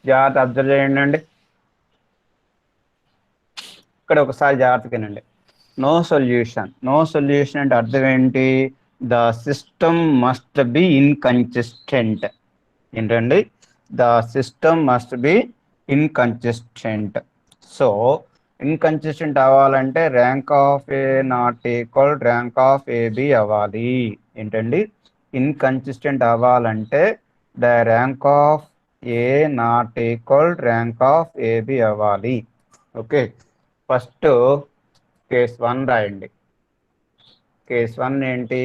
జాగ్రత్త observe చేయండి. ఇక్కడ ఒకసారి జాగ్రత్తగా వినండి. నో సొల్యూషన్ అంటే అర్థం ఏంటి? The system must be inconsistent. ఏంటండి? The system must be inconsistent. So inconsistent అవ్వాలంటే rank of A not equal rank of AB అవ్వాలి. ఏంటండి? ఇన్కన్సిస్టెంట్ అవ్వాలంటే the rank of A not equal rank of AB అవ్వాలి. ఓకే, ఫస్ట్ కేస్ 1 రాయండి. Case 1 ఏంటి?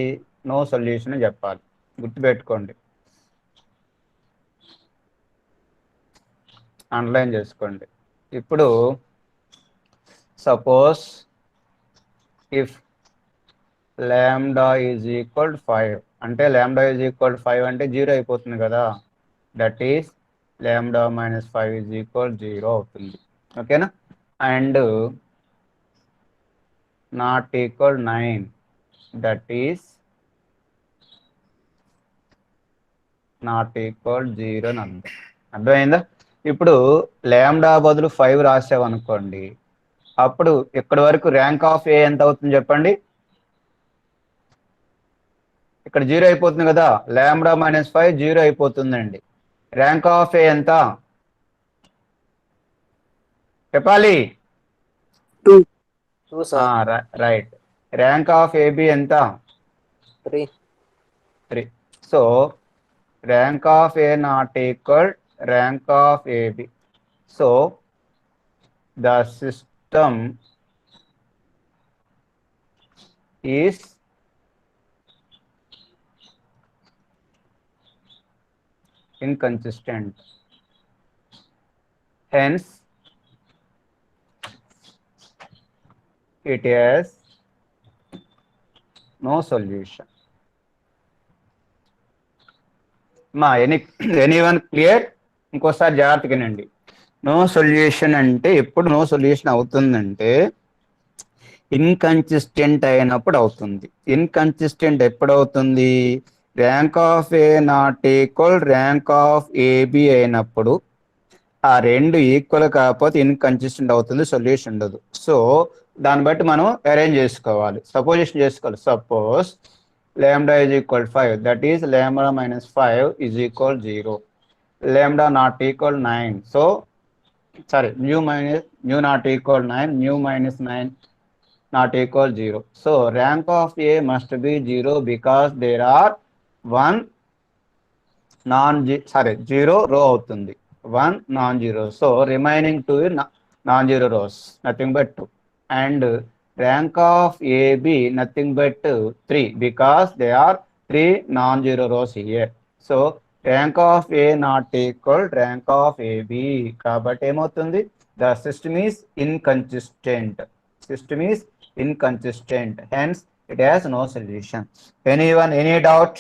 No solution చెప్పాలి. గుర్తుపెట్టుకోండి, అండర్లైన్ చేసుకోండి. ఇప్పుడు suppose if lambda is equal 5 అంటే లాంబ్డా ఈజ్ ఈక్వల్ 5 అంటే 0 అయిపోతుంది కదా. That is lambda minus 5 is equal 0 అవుతుంది. ఓకేనా? And not equal 9 that is not equal 0 అని అర్థం. అర్థమైందా? ఇప్పుడు లాంబ్డా బదులు 5 రాసావనుకోండి, అప్పుడు ఇక్కడి వరకు ర్యాంక్ ఆఫ్ ఏ ఎంత అవుతుంది చెప్పండి? ఇక్కడ 0 అయిపోతుంది కదా. లాంబ్డా మైనస్ 5 0 అయిపోతుందండి. ర్యాంక్ ఆఫ్ ఏ ఎంత చెప్పాలి? 2, sir. Right. Rank of AB ఎంత? 3. So rank of A not equal rank of AB. So the system is inconsistent. Hence, it has no solution. Anyone clear? ఇంకోసారి జాగ్రత్తగా వినండి. నో సొల్యూషన్ అంటే ఎప్పుడు no solution అవుతుందంటే inconsistent అయినప్పుడు అవుతుంది. Inconsistent ఎప్పుడు అవుతుంది? Rank of A not equal rank of AB అయినప్పుడు. ఆ రెండు ఈక్వల్ కాకపోతే ఇన్కన్సిస్టెంట్ అవుతుంది, సొల్యూషన్ ఉండదు. సో దాన్ని బట్టి మనం అరేంజ్ చేసుకోవాలి, సపోజిషన్ చేసుకోవాలి. Suppose lambda is equal 5 that is lambda minus 5 is equal 0. Lambda naught equal 9. So sorry, new not equal 9, new minus 9 not equal 0. So rank of A must be 0 because there are 0 row అవుతుంది, 1 non-zero. So remaining 2 non-zero rows, nothing but 2. And rank of AB nothing but 3 because they are 3 non-zero rows here. So rank of A not equal rank of AB. కాబట్టి ఏమవుతుంది? The system is inconsistent. System is inconsistent. Hence, it has no solution. Anyone, any doubt?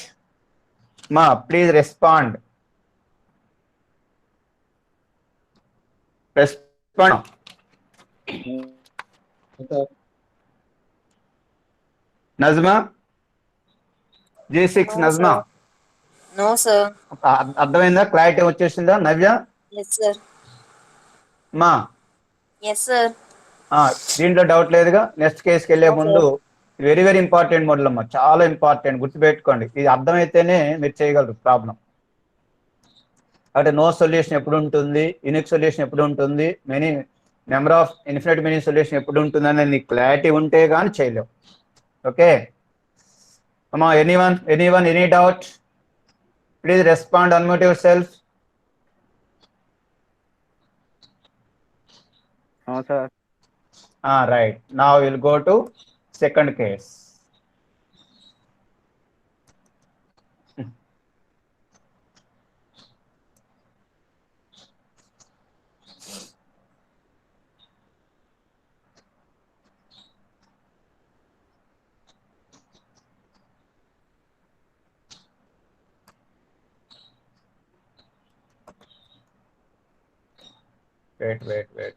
Ma, please respond. Respond. Nazma? G6 No, Nazma. sir. No, sir. అర్థమైందా? Clarity వచ్చేసిందా నవ్య? Yes, sir. మా Yes, sir. దీంట్లో doubt లేదుగా. Next కేసుకి వెళ్ళే No, ముందు sir. Very very important model అమ్మా, చాలా ఇంపార్టెంట్, గుర్తుపెట్టుకోండి. ఇది అర్థమైతేనే మీరు చేయగలరు ప్రాబ్లం. అంటే నో సొల్యూషన్ ఎప్పుడు ఉంటుంది, యూనిక్ సొల్యూషన్ ఎప్పుడు ఉంటుంది, number of infinite many solution ఎప్పుడు ఉంటుంది అనేది నీకు క్లారిటీ ఉంటే కానీ చేయలేవు. ఓకే అమ్మా, anyone any doubt? Please respond, unmute your self. No, sir. Right. Now we'll go to second case. Wait.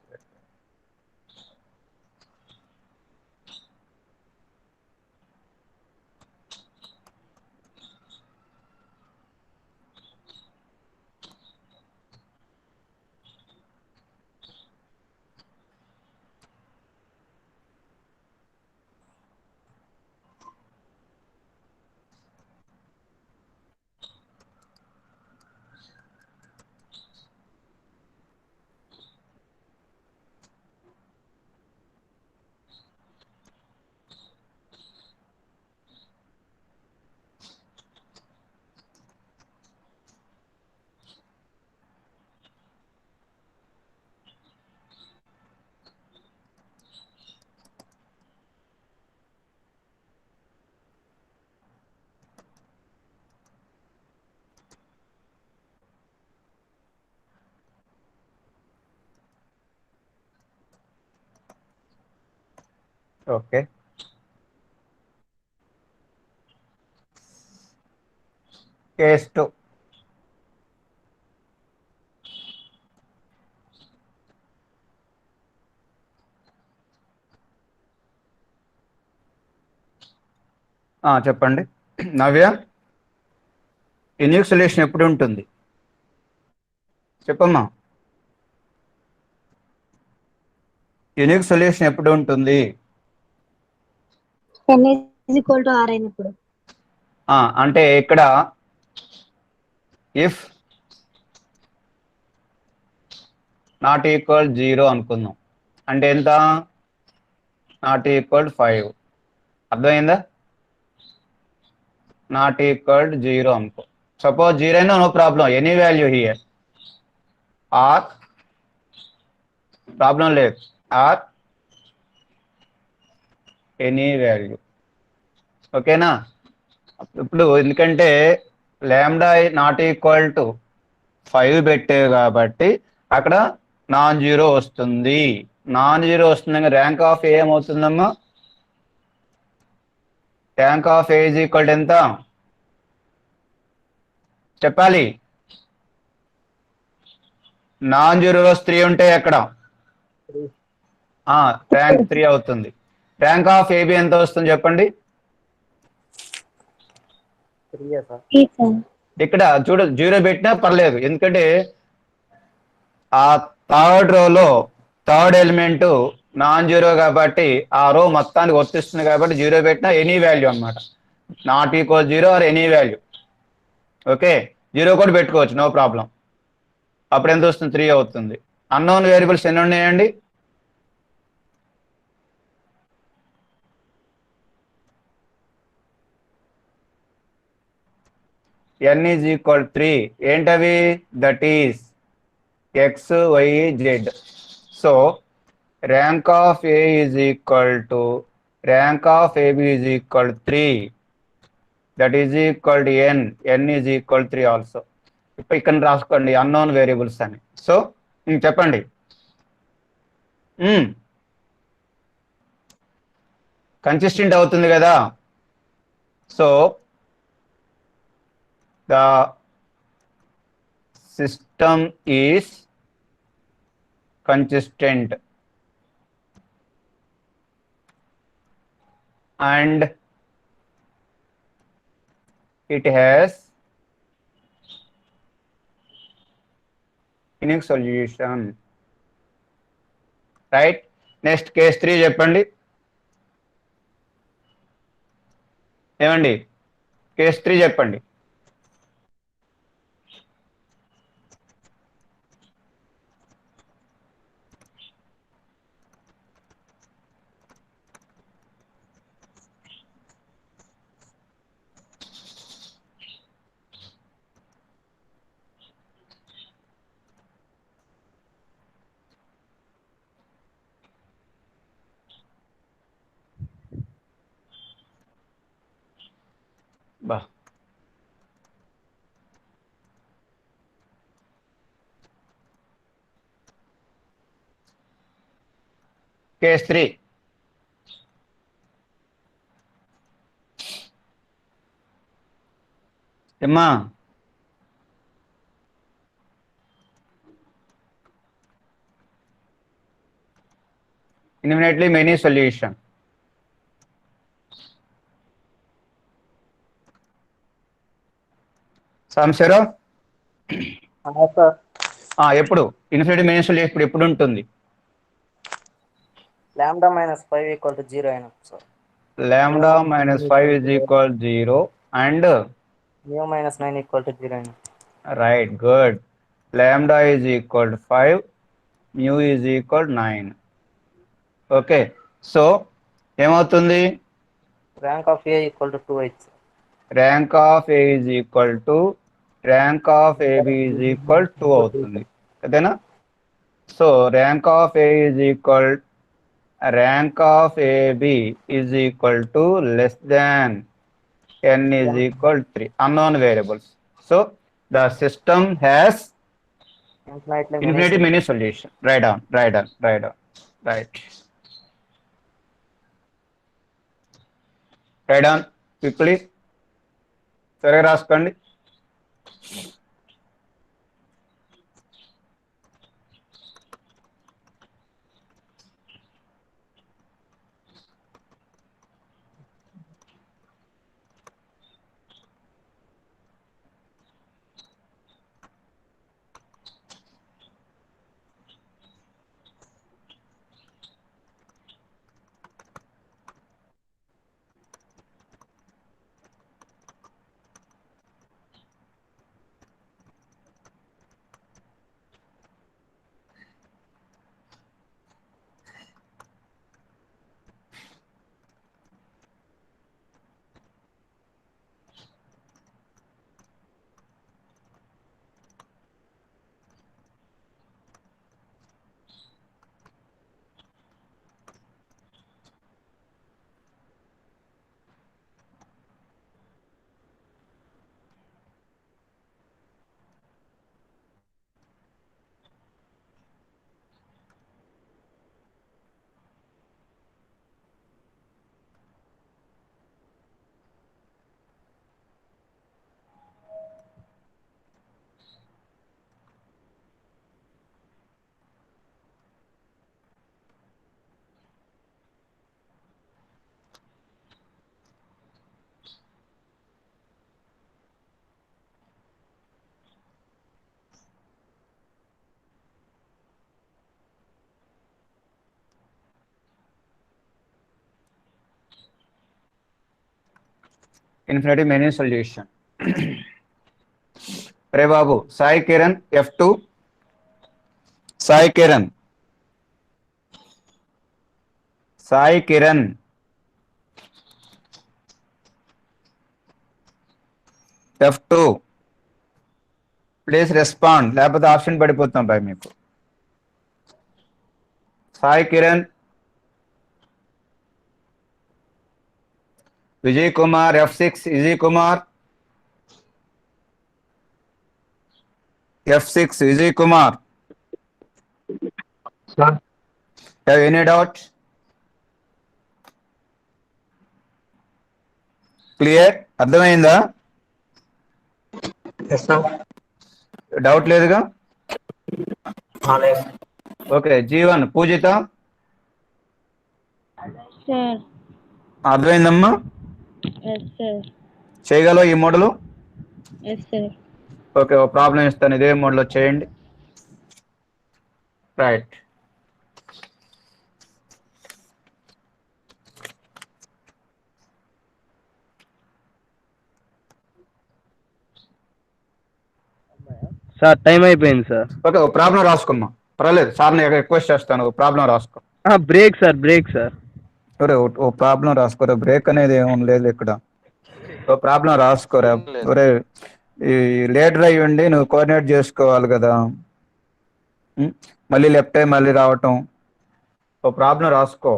Okay. Case 2. చెప్పండి నవ్య, యూనిక్ సొల్యూషన్ ఎప్పుడు ఉంటుంది చెప్పమ్మా. యూనిక్ సొల్యూషన్ ఎప్పుడు ఉంటుంది? n is equal to r అయినప్పుడు. అంటే ఇక్కడ ఇఫ్ నాట్ ఈక్వల్ 0 అనుకుందాం. అంటే ఎంత? Not equal 5. అర్థమైందా? నాట్ ఈక్వల్ 0 అనుకో. సపోజ్ 0 అయినా no problem, any value here. Or problem లేదు, ఆర్ ఎనీ వాల్యూ. ఓకేనా? ఇప్పుడు ఎందుకంటే లాంబ్డా నాట్ ఈక్వల్ టు 5 పెట్టే కాబట్టి అక్కడ నాన్ జీరో వస్తుంది. నాన్ జీరో వస్తుంది, ర్యాంక్ ఆఫ్ ఏ ఏమవుతుందమ్మా? Rank of A is equal ఎంత చెప్పాలి? నాన్ జీరో రోస్ 3 ఉంటే ఎక్కడ ర్యాంక్ 3 అవుతుంది. ర్యాంక్ ఆఫ్ ఏబి ఎంత వస్తుంది చెప్పండి? ఇక్కడ చూడ 0 పెట్టినా పర్లేదు, ఎందుకంటే ఆ థర్డ్ రోలో థర్డ్ ఎలిమెంట్ నాన్ జీరో కాబట్టి ఆ రో మొత్తానికి వర్తిస్తుంది కాబట్టి 0 పెట్టినా ఎనీ వాల్యూ అనమాట. Not equal 0 are any value. Okay, 0 కూడా పెట్టుకోవచ్చు, నో ప్రాబ్లం. అప్పుడు ఎంత వస్తుంది? 3 అవుతుంది. అన్నోన్ వేరియబుల్స్ ఎన్ని ఉన్నాయండి? n is equal 3. ఏంటవి? That is x, y, z. So rank of A is equal to rank of AB is equal to 3. That is equal to n. N is equal to 3 also. ఇప్పుడు ఇక్కడ రాసుకోండి unknown variables అని. So చెప్పండి. Consistent అవుతుంది కదా. So the system is consistent and it has unique solution, right? Next case 3 చెప్పండి. ఏమండి case 3 చెప్పండి. బా కేస్ 3 ఏమ్మా infinitely many solution. సంశరా సార్ ఎప్పుడు ఇన్ఫినిటీ మెనీ సొల్యూషన్ ఎప్పుడు ఉంటుంది? లాంబ్డా మైనస్ 5 ఈక్వల్ టు 0 అయినప్పుడు sir. Lambda minus 5 is equal 0 and new minus 9 equal to 0 అయినప్పుడు. right, good. Lambda is equal to 5, mu is equal to 9. Okay, so ఏమవుతుంది? Rank of A equal to 2 అయితే rank of A is equal to rank of AB is equal 2 అవుతుంది కదేనా? So rank of A is equal rank of AB is equal to less than n is equal to 3 unknown variables. So the system has infinitely many solution. Write down. Write down quickly. త్వరగా రాసుకోండి. Infinity many solution. Ray Babu Sai Kiran F2. Sai Kiran F2 please respond, లేకపోతే option పడిపోతాం bye మీకు. Sai Kiran Vijay Kumar, F6, Vijay Kumar. F6, Vijay Kumar. Sir. Have any doubt? Clear? అర్థమైందా? Yes, sir. Doubt లేదుగా? Yes. Okay, G1 Pujitha sir. అర్థమైందమ్మా? Yes sir. చేయగలవు ఈ model? Yes sir. Okay, ఒక problem ఇస్తాను, ఇదే మోడల్లో చేయండి. రైట్. సార్ టైం అయిపోయింది సార్. ఓకే, ఒక ప్రాబ్లం రాసుకోమ్మా, పర్వాలేదు, సార్ని రిక్వెస్ట్ చేస్తాను, ఒక ప్రాబ్లం రాసుకో. Break sir, break sir. ఒరే ఓ ప్రాబ్లం రాసుకోరా, బ్రేక్ అనేది ఏమి లేదు ఇక్కడ. ఓ ప్రాబ్లం రాసుకోరా. ఒరే, ఈ లీడర్ అయ్యి ఉండి నువ్వు కోఆర్డినేట్ చేసుకోవాలి కదా, మళ్ళీ లెఫ్ట్ అయ్యి మళ్ళీ రావటం. ఓ ప్రాబ్లం రాసుకో.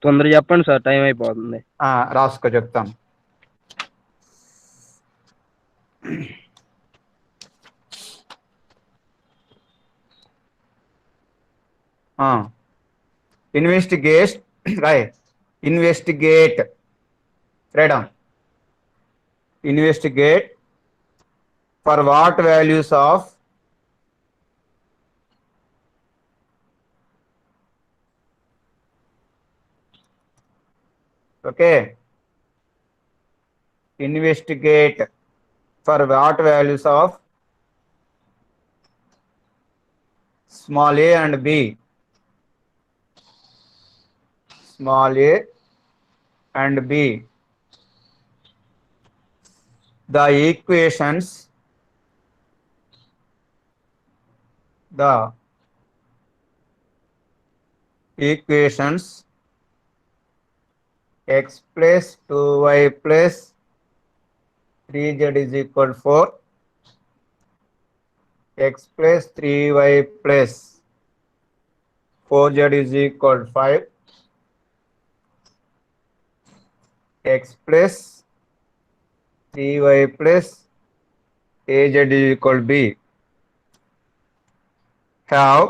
తొందరగా చెప్పండి సార్, టైం అయిపోతుంది. రాసుకో, చెప్తాను. Investigate, right, investigate, right, investigate for what values of okay, investigate for what values of small a and b, small a and b, the equations, x plus 2y plus 3z is equal 4, x plus 3y plus 4z is equal 5, x plus 3y plus az is equal b. Have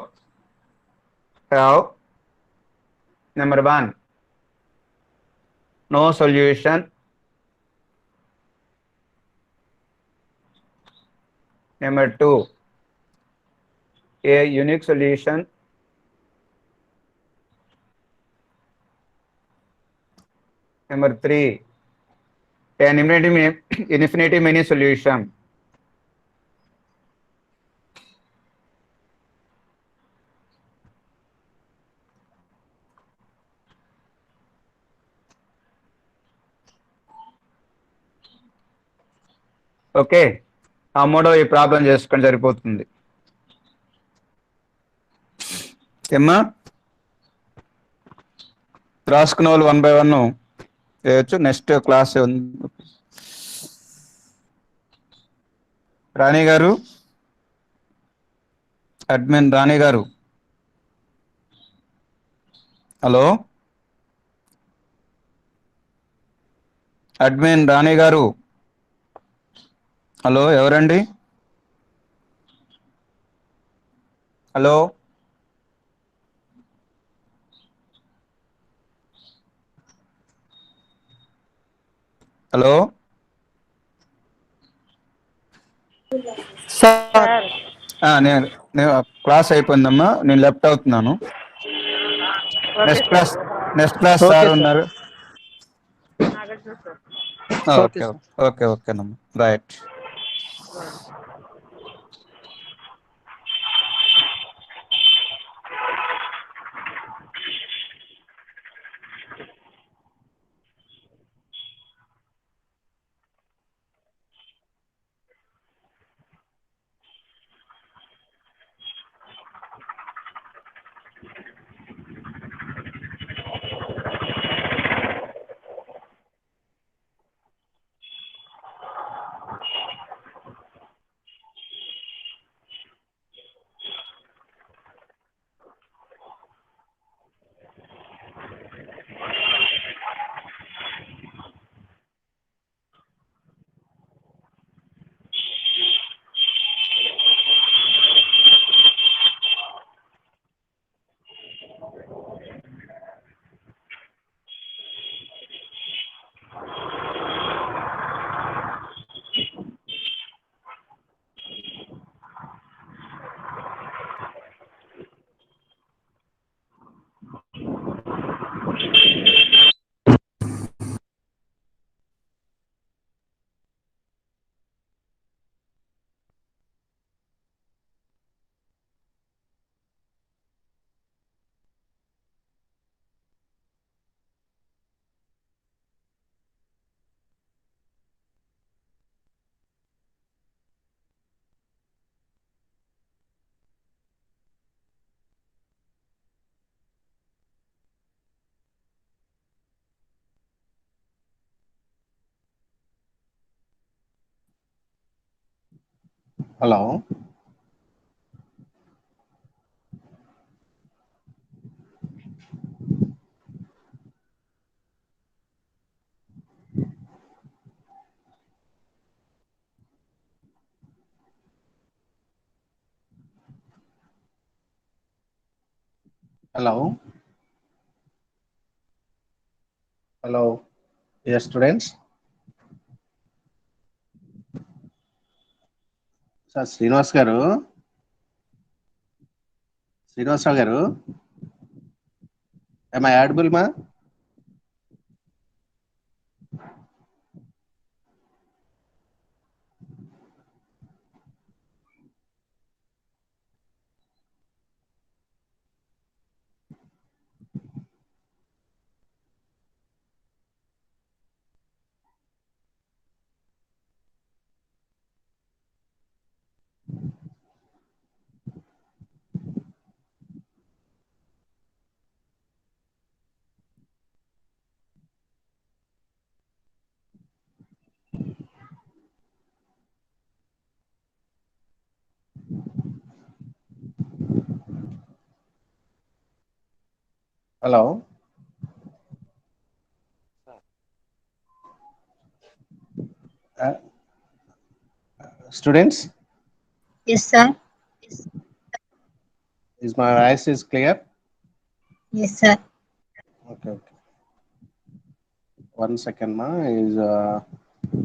number 1, no solution. Number 2, a unique solution. Number 3, an infinity many solution. Okay, ఆ model ఈ problem చేసుకొని సరిపోతుంది. ఏమ్మా, రాసుకున్న వాళ్ళు 1 by 1 చేయొచ్చు. Next class ఉంది. రాణి గారు, అడ్మిన్ రాణి గారు, హలో, అడ్మిన్ రాణి గారు, హలో, ఎవరండి? హలో, హలో, సార్ నేను క్లాస్ అయిపోయిందమ్మా, నేను లెఫ్ట్ అవుతున్నాను. నెక్స్ట్ క్లాస్ సార్ ఉన్నారు. ఓకే ఓకే ఓకేనమ్మా, right. Hello. Hello. Hello. Yes, students. Sir, Srinivas garu. Srinivasravu garu. Am I audible, ma? Hello. Uh, Students, Yes, sir. is my voice is clear? Yes, sir. Okay. 1 second, ma. Is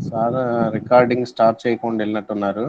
sir recording start చేయకుండా వెళ్ళినట్టున్నారు.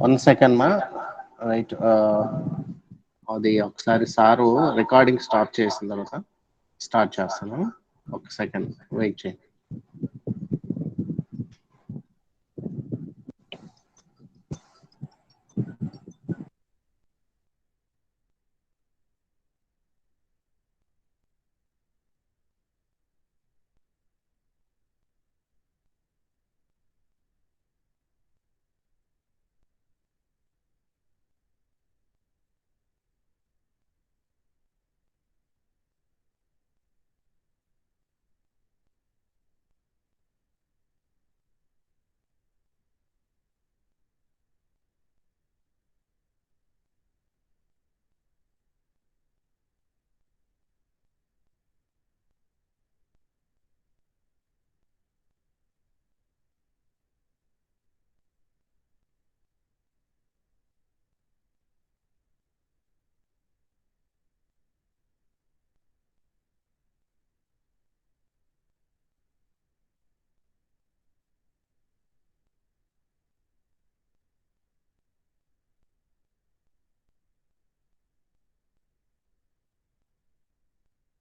1 second మా right. అది ఒకసారి sir recording stop చేసిన తర్వాత start చేస్తాను. ఒక second wait చేయండి.